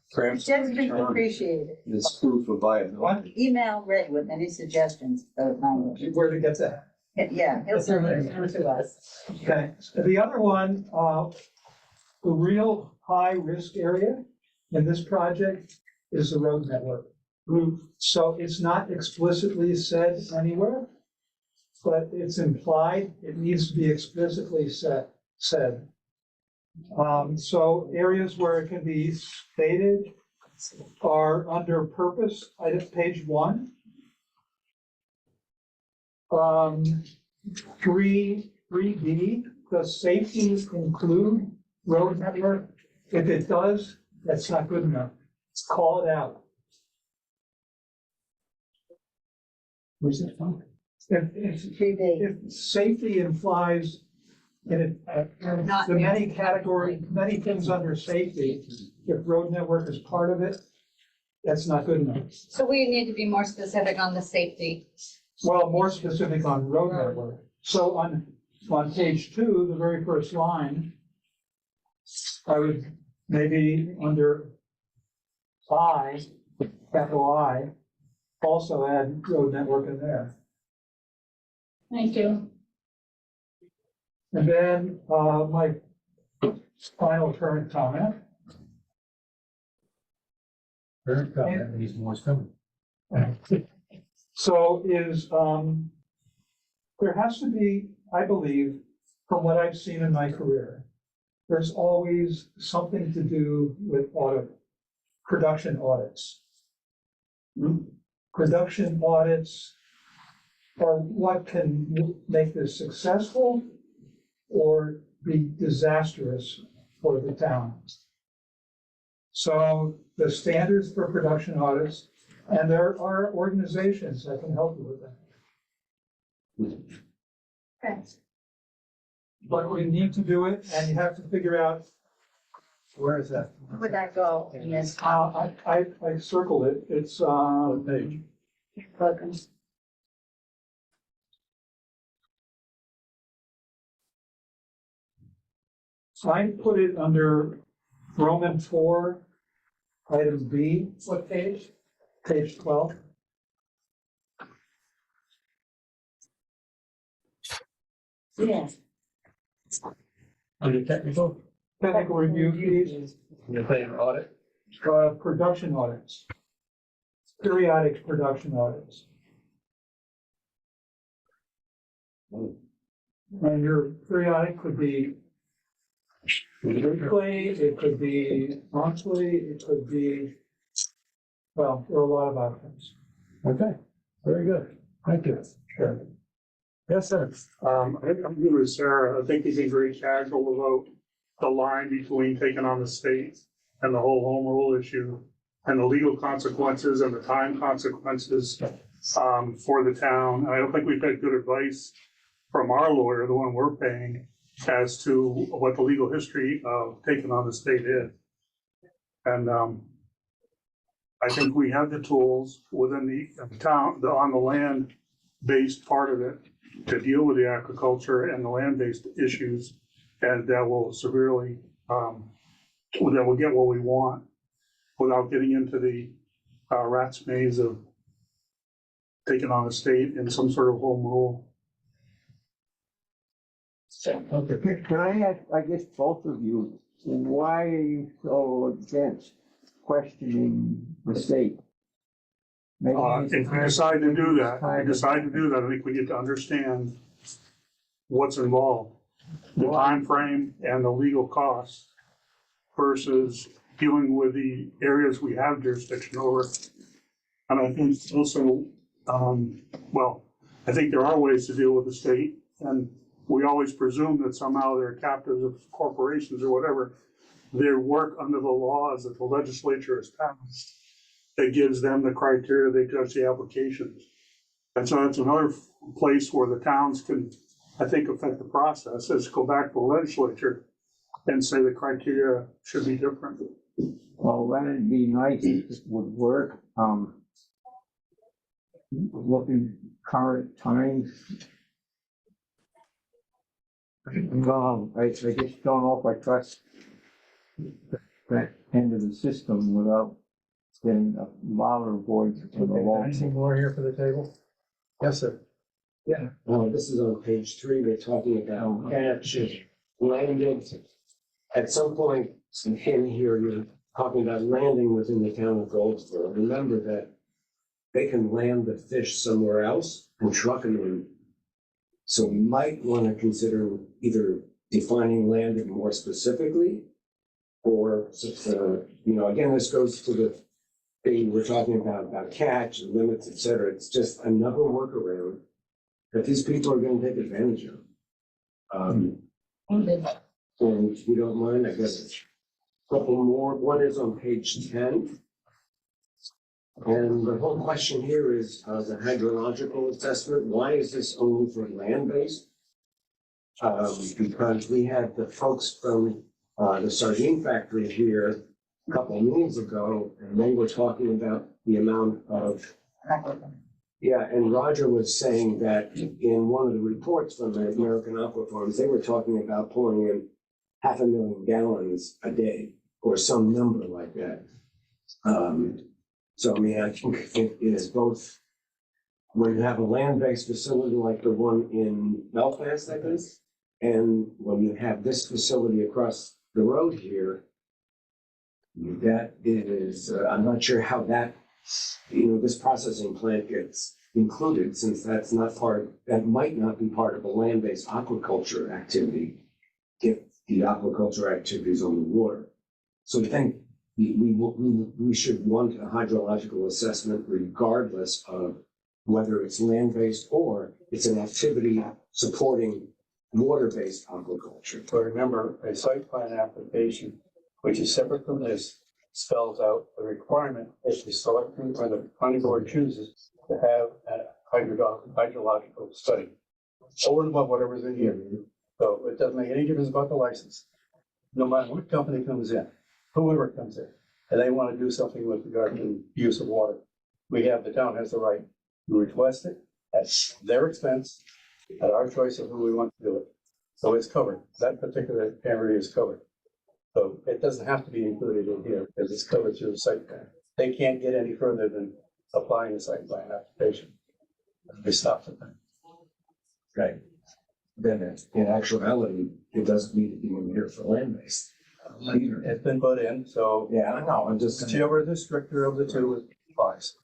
S2: Suggestions appreciated.
S12: It's proof of viability.
S2: Email Ray with any suggestions of language.
S13: Where to get that?
S2: Yeah, he'll send it to us.
S13: Okay, the other one, the real high risk area in this project is the road network. So it's not explicitly said anywhere, but it's implied, it needs to be explicitly said. So areas where it can be stated are under purpose, page 1. 3B, does safety include road network? If it does, that's not good enough. Call it out.
S1: Where's it from?
S13: If safety implies in the many things under safety, if road network is part of it, that's not good enough.
S7: So we need to be more specific on the safety.
S13: Well, more specific on road network. So on page 2, the very first line, I would maybe under I, capital I, also add road network in there.
S7: Thank you.
S13: And then my final current comment.
S3: Current comment needs more coming.
S13: So is, there has to be, I believe, from what I've seen in my career, there's always something to do with production audits. Production audits are what can make this successful or be disastrous for the town. So the standards for production audits, and there are organizations that can help you with that.
S2: Okay.
S13: But we need to do it, and you have to figure out
S3: Where is that?
S2: Where would that go in this?
S13: I circled it, it's,
S3: What page?
S2: Welcome.
S13: I put it under Roman 4, item B. What page? Page 12.
S2: Yeah.
S3: Under technical?
S13: Technical review fees,
S3: You're paying audit?
S13: production audits. Periodic production audits. And your periodic could be weekly, it could be monthly, it could be, well, there are a lot of options.
S3: Okay, very good. Thank you.
S13: Sure.
S3: Yes, sir.
S14: I'm good with Sarah. I think he's been very casual about the line between taking on the state and the whole home rule issue and the legal consequences and the time consequences for the town. I don't think we've had good advice from our lawyer, the one we're paying, as to what the legal history of taking on the state is. And I think we have the tools within the town, on the land-based part of it, to deal with the agriculture and the land-based issues, and that will severely, that will get what we want without getting into the rat's maze of taking on the state in some sort of home rule.
S3: Okay.
S9: Can I ask, I guess, both of you, why are you so against questioning the state? Maybe
S14: If we decide to do that, I think we get to understand what's involved, the time frame and the legal costs versus dealing with the areas we have jurisdiction over. And I think also, well, I think there are ways to deal with the state, and we always presume that somehow they're captives of corporations or whatever. They work under the laws that the legislature has passed that gives them the criteria they judge the applications. And so that's another place where the towns can, I think, affect the process, is go back to the legislature and say the criteria should be different.
S9: Well, that'd be nice if it would work. Looking current times. I just don't know if I trust that end of the system without getting a louder voice from the law.
S13: Anything more here for the table?
S3: Yes, sir.
S15: Yeah, this is on page 3, we're talking about catch and landing. At some point in here, you're talking about landing within the town of Goldsboro. Remember that they can land the fish somewhere else and truck them in. So we might want to consider either defining landing more specifically, or, again, this goes to the thing we're talking about catch and limits, et cetera. It's just another workaround that these people are going to take advantage of. And if you don't mind, I guess a couple more. One is on page 10. And the whole question here is the hydrological assessment. Why is this only for land-based? Because we had the folks from the sardine factory here a couple of meetings ago, and they were talking about the amount of, and Roger was saying that in one of the reports from the American Aqua Farms, they were talking about pouring in 500,000 gallons a day, or some number like that. So, I mean, I think it is both, when you have a land-based facility like the one in Belfast, I think, and when you have this facility across the road here, that is, I'm not sure how that, this processing plant gets included, since that's not that might not be part of a land-based aquaculture activity, if the aquaculture activity is on the water. So I think we should want a hydrological assessment regardless of whether it's land-based or it's an activity supporting water-based aquaculture.
S3: But remember, a site plan application, which is separate from this, spells out the requirement if the selectmen or the planning board chooses to have a hydrological study over and above whatever's in here. So it doesn't make any difference about the license, no matter what company comes in. whoever comes in, and they want to do something with regard to use of water. The town has the right to request it at their expense, at our choice of who we want to do it. So it's covered, that particular area is covered. So it doesn't have to be included in here because it's covered through the site plan. They can't get any further than applying the site plan application. They stop at that.
S15: Right. Then in actuality, it doesn't need to be in here for land based.
S3: It's been put in, so
S15: Yeah, I know, I'm just.
S3: whichever the stricter of the two applies.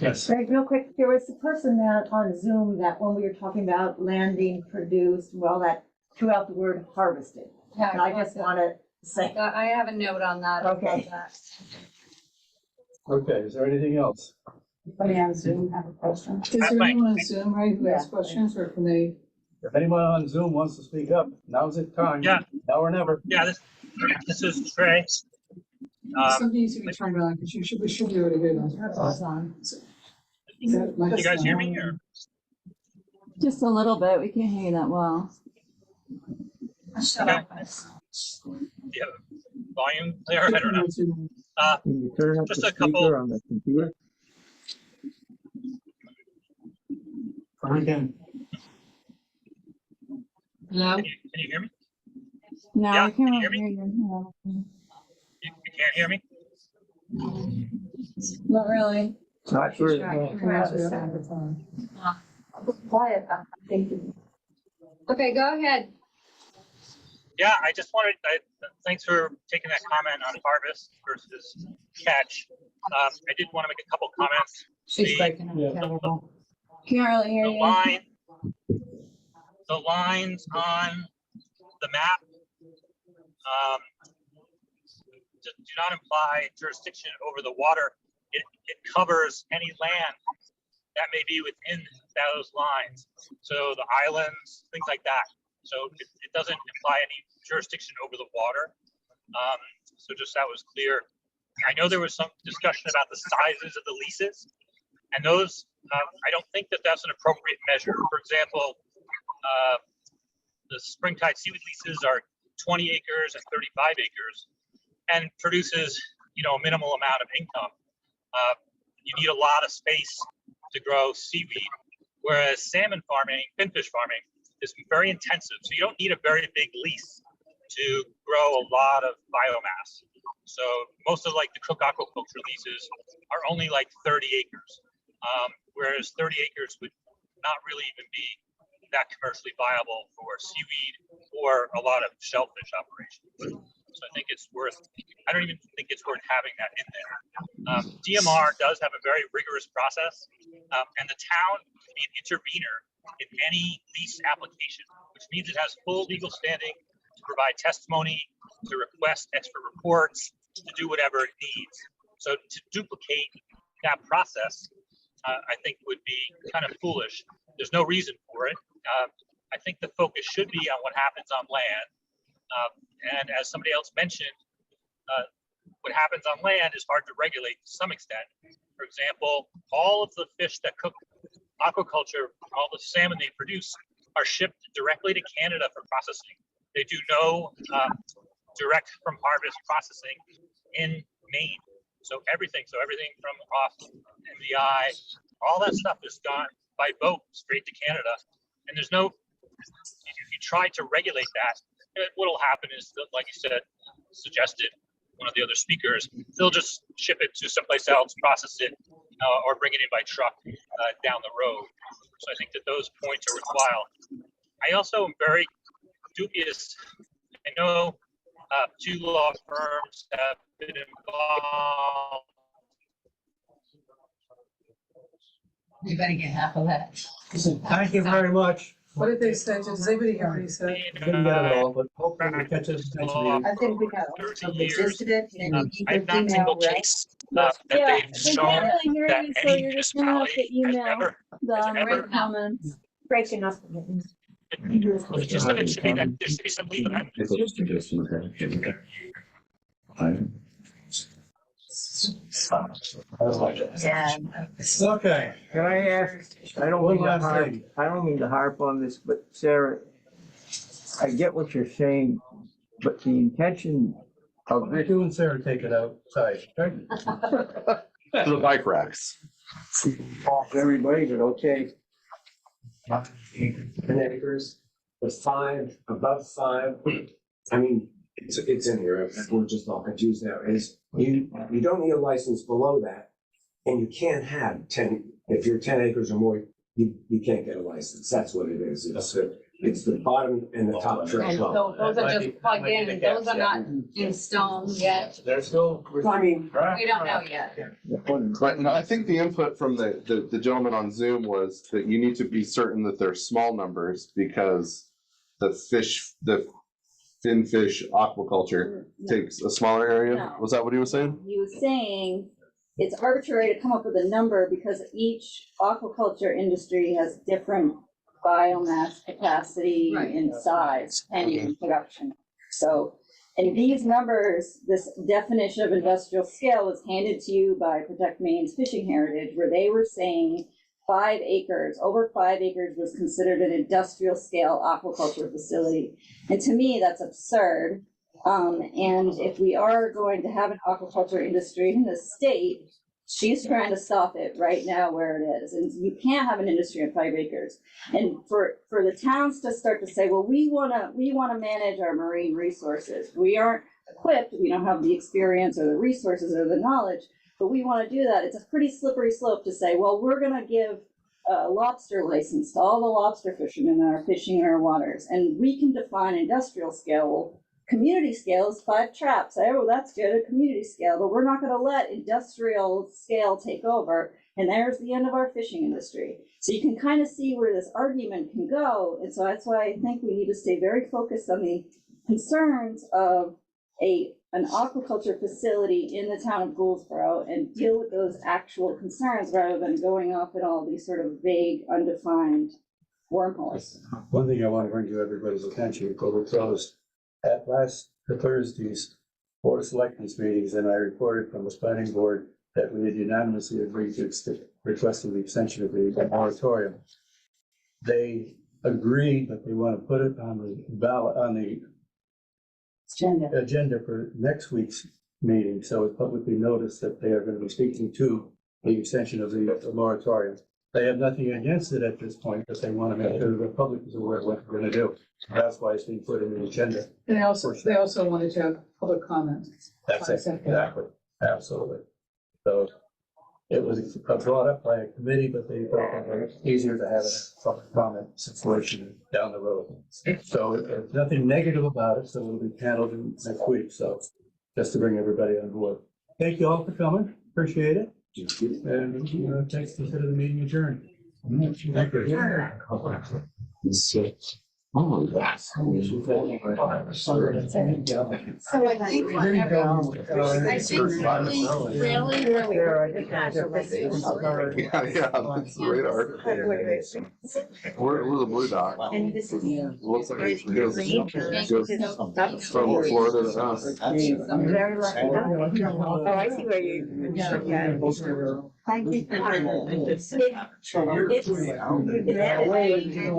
S3: Yes.
S10: Right, real quick, there was the person that on Zoom that when we were talking about landing produced, well, that threw out the word harvested.
S7: Yeah,
S10: And I just want to say,
S7: I have a note on that.
S10: Okay.
S3: Okay, is there anything else?
S2: Anybody on Zoom have a question?
S6: Is there anyone
S13: on Zoom, right,
S2: who has
S13: questions, or can they?
S3: If anyone on Zoom wants to speak up, now's the time.
S6: Yeah.
S3: Now or never.
S6: Yeah, this is Trey.
S13: Something needs to be turned on, because we should be able to hear them.
S6: You guys hear me or?
S11: Just a little bit, we can't hear you that well.
S7: Shut up.
S6: Yeah, volume there, I don't know.
S9: Can you turn up
S6: Just
S9: the
S6: a couple-
S9: speaker on the computer?
S3: Again.
S7: Hello?
S6: Can you hear me?
S11: No,
S6: Yeah,
S11: we
S6: can
S11: can't
S6: you
S11: really
S6: hear
S11: hear you.
S6: You can't hear me?
S11: Not really.
S9: Not sure.
S2: Quiet, thank you.
S7: Okay, go ahead.
S6: Yeah, I just wanted, thanks for taking that comment on harvest versus catch. I did want to make a couple comments.
S7: She's
S6: The-
S7: breaking up terrible.
S11: Can't really hear
S6: The
S11: you.
S6: lines on the map do not imply jurisdiction over the water. It covers any land that may be within those lines. So the islands, things like that. So it doesn't imply any jurisdiction over the water. So just that was clear. I know there was some discussion about the sizes of the leases, and those, I don't think that that's an appropriate measure. For example, the Springtide seaweed leases are 20 acres and 35 acres and produces, a minimal amount of income. You need a lot of space to grow seaweed, whereas salmon farming, finfish farming is very intensive. So you don't need a very big lease to grow a lot of biomass. So most of the Cook aquaculture leases are only 30 acres, whereas 30 acres would not really even be that commercially viable for seaweed or a lot of shellfish operations. So I think I don't even think it's worth having that in there. DMR does have a very rigorous process, and the town can be an intervener in any lease application, which means it has full legal standing to provide testimony, to request expert reports, to do whatever it needs. So to duplicate that process, I think would be kind of foolish. There's no reason for it. I think the focus should be on what happens on land. And as somebody else mentioned, what happens on land is hard to regulate to some extent. For example, all of the fish that Cook aquaculture, all the salmon they produce, are shipped directly to Canada for processing. They do no direct from harvest processing in Maine. So everything from off MVI, all that stuff is gone by boat straight to Canada. And there's no, if you try to regulate that, what'll happen is, like you said, suggested one of the other speakers, they'll just ship it to someplace else, process it, or bring it in by truck down the road. So I think that those points are worthwhile. I also am very dubious. I know 2 law firms have been involved.
S7: You better get half of that.
S8: Thank you very much.
S13: What did they say? Does anybody hear what he said?
S3: Didn't get it all, but hopefully we catch it next meeting.
S2: I think we got the gist of it, and you
S6: I've
S2: can
S6: not seen
S2: email,
S6: the
S2: right?
S6: case that
S11: Yeah,
S6: they've
S11: we
S6: shown
S11: can't really hear
S6: that
S11: you, so
S6: any
S11: you're just gonna have to
S6: municipality has
S11: email
S6: ever,
S11: the
S6: ever-
S11: comments.
S10: breaking up.
S6: it's just that it should be that there should be some legal.
S3: Okay.
S9: Can I ask, I don't mean to harp on this, but Sarah, I get what you're saying, but the intention
S3: You and Sarah take it outside, okay?
S5: The bike racks.
S9: Everybody, but okay.
S15: 10 acres, the 5, above 5, I mean, it's in here, if we're just all confused now, is you don't need a license below that, and you can't have 10, if you're 10 acres or more, you can't get a license, that's what it is, it's the bottom and the top
S7: And
S15: threshold.
S7: so those are
S3: Might
S7: just
S3: be-
S7: plugged
S3: might be
S7: in,
S3: the gaps,
S7: those are
S3: yeah.
S7: not in stone yet,
S3: They're still.
S15: I mean,
S7: we don't know yet.
S5: But no, I think the input from the gentleman on Zoom was that you need to be certain that they're small numbers because the finfish aquaculture takes a smaller area.
S11: No.
S5: Was that what he was saying?
S11: He was saying it's arbitrary to come up with a number because each aquaculture industry has different biomass capacity
S7: Right.
S11: and size and production. So, and these numbers, this definition of industrial scale was handed to you by Protect Maine's Fishing Heritage, where they were saying 5 acres, over 5 acres was considered an industrial scale aquaculture facility. And to me, that's absurd. And if we are going to have an aquaculture industry in the state, she's trying to stop it right now where it is. And you can't have an industry of 5 acres. And for the towns to start to say, well, we wanna manage our marine resources. We aren't equipped, we don't have the experience or the resources or the knowledge, but we wanna do that. It's a pretty slippery slope to say, well, we're gonna give a lobster license to all the lobster fishermen that are fishing in our waters. And we can define industrial scale. Well, community scale is 5 traps. Oh, that's good, a community scale, but we're not gonna let industrial scale take over. And there's the end of our fishing industry. So you can kind of see where this argument can go. And so that's why I think we need to stay very focused on the concerns of an aquaculture facility in the town of Gouldsboro and deal with those actual concerns rather than going off in all these sort of vague, undefined wormholes.
S3: One thing I want to bring to everybody's attention before we close, at last Thursday's Board of Selectmen's meetings, and I reported from the planning board that we had unanimously agreed to requesting the extension of the moratorium. They agreed that they want to put it on the ballot, on the agenda for next week's meeting, so it's publicly noticed that they are going to be speaking to the extension of the moratorium. They have nothing against it at this point, but they want to make sure the public is aware of what we're going to do. That's why it's being put in the agenda.
S16: And they also wanted to have public comment.
S3: That's it, exactly, absolutely. So it was brought up by a committee, but they thought it was easier to have a public comment situation down the road. So there's nothing negative about it, so it'll be handled next week, so just to bring everybody on board. Thank you all for coming, appreciate it. And, thanks, consider the meeting adjourned. Thank you.
S7: So I think really,
S5: Yeah, that's the radar. We're the blue dot.
S10: And this is.
S5: Looks like it goes from Florida to us.
S10: I'm very lucky. Oh, I see where you. Thank you. It's that way, the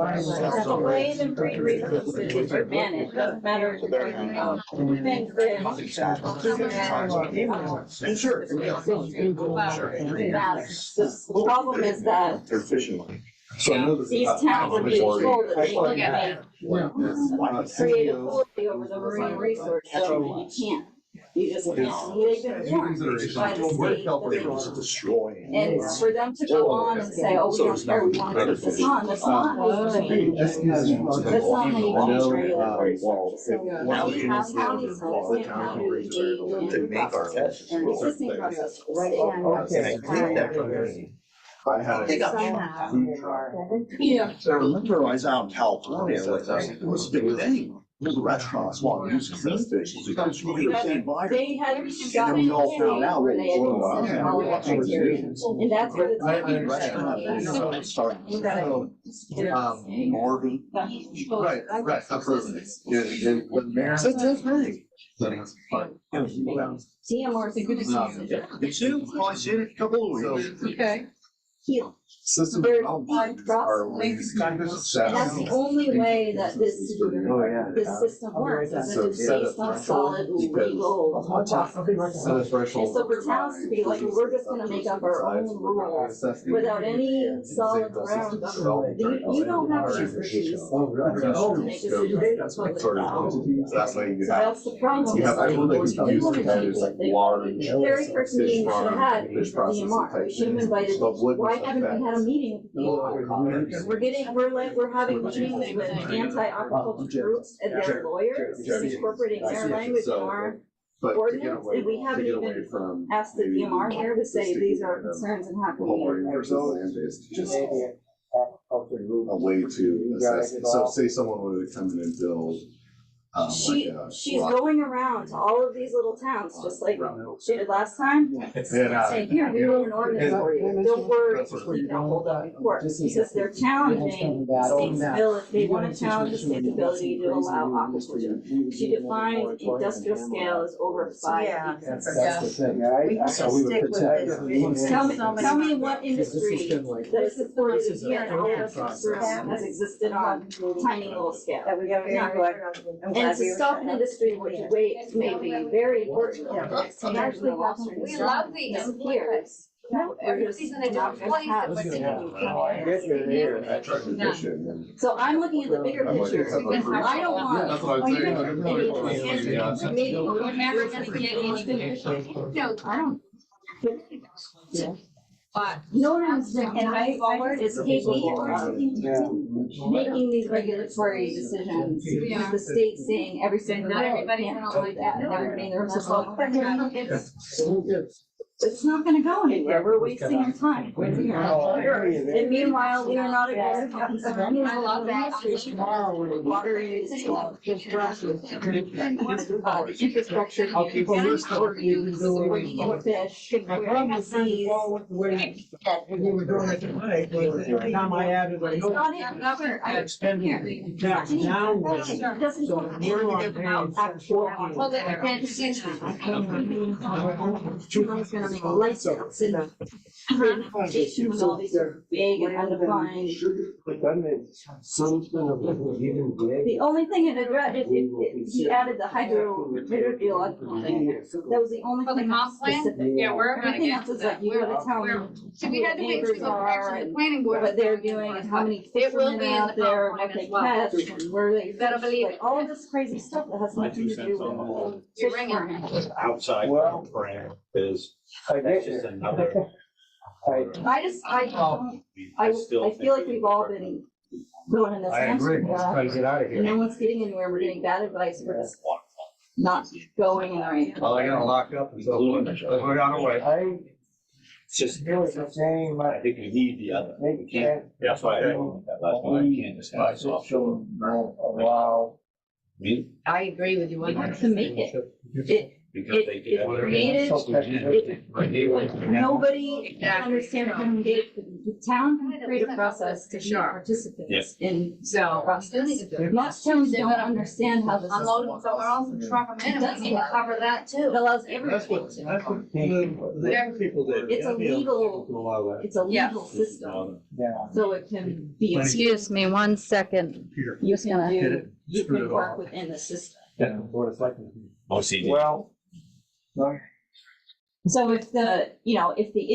S10: way the free resources are managed, doesn't matter. Things the problem is that
S12: They're fishing. So I know that.
S11: these towns are being told that they can create authority over the marine resource, so you can't. You just can't. They've been warned by the state that they won't. And for them to go on and say, oh, we don't care, we want to put this on, that's not how you change. That's not how you change. Counties to make our an existing process.
S12: I had a food truck.
S16: Yeah.
S12: So I remember I was out in California, it was a big thing. The restaurants wanted to use clean fish because we were saying buy.
S11: They had.
S12: And then we all found out
S11: where they had considered all the criteria.
S12: what.
S11: And that's where the.
S12: Marvin. Right, absolutely. It's a thing.
S11: TM Morrison, good to see you.
S12: You too? Oh, I see it a couple of weeks.
S16: Okay.
S11: Heel.
S5: System
S11: There's
S5: development
S11: trust.
S5: are ways to
S11: And that's
S5: set.
S11: the only way that this
S9: yeah.
S11: this system works, is
S5: So
S11: if it's
S5: set a
S11: based on
S5: threshold
S11: solid
S5: because-
S11: legal process.
S5: Set a threshold.
S11: And so for towns to be like, we're just gonna make up our own rules without any solid ground, you don't have the expertise to make decisions for public policy.
S5: That's why you
S11: So
S5: have.
S11: that's the problem.
S5: You have people that
S11: Is
S5: can
S11: we
S5: use
S11: do
S5: the
S11: wanna
S5: kind of
S11: change
S5: like
S11: it. The
S5: large.
S11: very first meeting we should have had was
S5: fish
S11: the
S5: processing
S11: DMR.
S5: type
S11: We should have
S5: things,
S11: invited,
S5: but wouldn't
S11: why haven't we had a
S5: affect-
S11: meeting with the DMR? We're having meetings with anti-aquaculture groups and their lawyers and incorporating their language in our
S5: But to get
S11: ordinance,
S5: away,
S11: and we
S5: to
S11: haven't
S5: get away
S11: even
S5: from.
S11: asked the
S5: maybe
S11: DMR here to say
S5: sticking
S11: these are
S5: with them,
S11: concerns and how can
S5: homeowner
S11: we.
S5: versus land-based, just
S9: Canadian aquaculture group.
S5: a way to
S9: You guys
S5: assess,
S9: did
S5: so
S9: all-
S5: say someone were to come in and build.
S11: She's going around to all of these little towns, just like she did last time. Saying, here, we wrote an ordinance for you, don't worry, you can hold up in court, because they're challenging the state's bill, if they wanna challenge the state's ability to allow aquaculture. She defines industrial scale as over 5 acres.
S1: That's the thing.
S9: Yeah, I-
S1: So we would protect.
S11: Tell me what industry that is supported here in all of has existed on tiny little scale.
S10: That we got.
S11: And to stop an industry which may be very important, to actually have some
S7: We love the
S11: disappears.
S7: No, every reason they don't place it, but
S9: I get you there.
S5: I tried to vision and.
S11: So I'm looking at the bigger picture. I don't want.
S5: That's what I'm saying.
S11: Maybe
S7: We're never gonna get any. No,
S11: I don't.
S7: but.
S11: No one has been, and I forward is capable of making these regulatory decisions with the state saying every single.
S7: Not
S11: law
S7: everybody's
S11: can't
S7: gonna
S11: do
S7: like
S11: that,
S7: that.
S11: and everybody in the room says, well, it's not gonna go anywhere, we're wasting our time. And meanwhile, we are not aggressive.
S7: I love that.
S11: Water use, infrastructure.
S8: I'll keep a list of what you've been doing.
S11: More fish.
S8: My problem is trying to follow with the way we were doing it tonight, was every time I added a
S11: It's
S8: note,
S11: not in, governor, I
S8: expended tax downward.
S11: It doesn't.
S8: So we're on page 14.
S7: Well, then I can't see
S11: Someone's gonna make a license and certification when all these are vague and undefined.
S15: But doesn't it, something of it even big?
S11: The only thing it addressed, he added the hydrogeological thing, that was the only
S7: For the
S11: thing
S7: comp
S11: that's
S7: plan?
S11: specific.
S7: Yeah, we're gonna
S11: Everything
S7: get
S11: else
S7: to
S11: is like,
S7: that.
S11: you gotta tell
S7: We're-
S11: them
S7: So we had to make sure
S11: neighbors
S7: the
S11: are
S7: actually the
S11: and
S7: planning board.
S11: what they're doing and how many
S7: It will
S11: fishermen
S7: be
S11: are
S7: in
S11: out
S7: the
S11: there,
S7: comp
S11: what
S7: plan
S11: they
S7: as well.
S11: catch, and where they
S7: You better
S11: fish,
S7: believe
S11: like,
S7: it.
S11: all of this crazy stuff that has
S4: My
S11: nothing
S4: 2
S11: to
S4: cents
S11: do
S4: on the
S11: with
S4: whole
S7: You're
S11: fish
S7: ringing.
S11: farming.
S4: outside
S9: Well-
S4: parameter is,
S9: I
S4: that's
S9: get
S4: just
S9: you.
S4: another.
S11: I feel like we've all been going in this hamster wheel.
S12: to get out of
S11: No one's getting anywhere, we're getting bad advice, we're just not going in the right.
S12: Well, I gotta lock up and so forth. Let's go down the way.
S9: I
S4: It's just,
S9: feel it's the same,
S4: I think we need the other.
S9: Make
S4: We can't, that's why I didn't that last one, I can't just have it soft.
S9: allow.
S4: Me,
S7: I agree with you.
S11: To make it,
S4: because they did.
S11: it created, nobody understands how to engage, the town can create a process to be participants in the process. Most towns don't understand how this is.
S7: Unload them somewhere else and truck them in, and we need to cover that
S11: It
S7: too.
S11: allows
S12: That's
S11: everybody
S12: what,
S11: to.
S12: that's what the other people did.
S11: It's a legal-
S12: A lot of that.
S11: It's a
S7: Yeah.
S11: legal system,
S9: Yeah.
S11: so it can be.
S7: Excuse me 1 second.
S12: Here.
S11: You can
S12: Hit
S11: do,
S12: it,
S11: you
S12: screw
S11: can
S12: it
S11: work
S12: off.
S11: within the system.
S12: Yeah, what it's like.
S4: OCD.
S9: Well.
S11: So if the, if the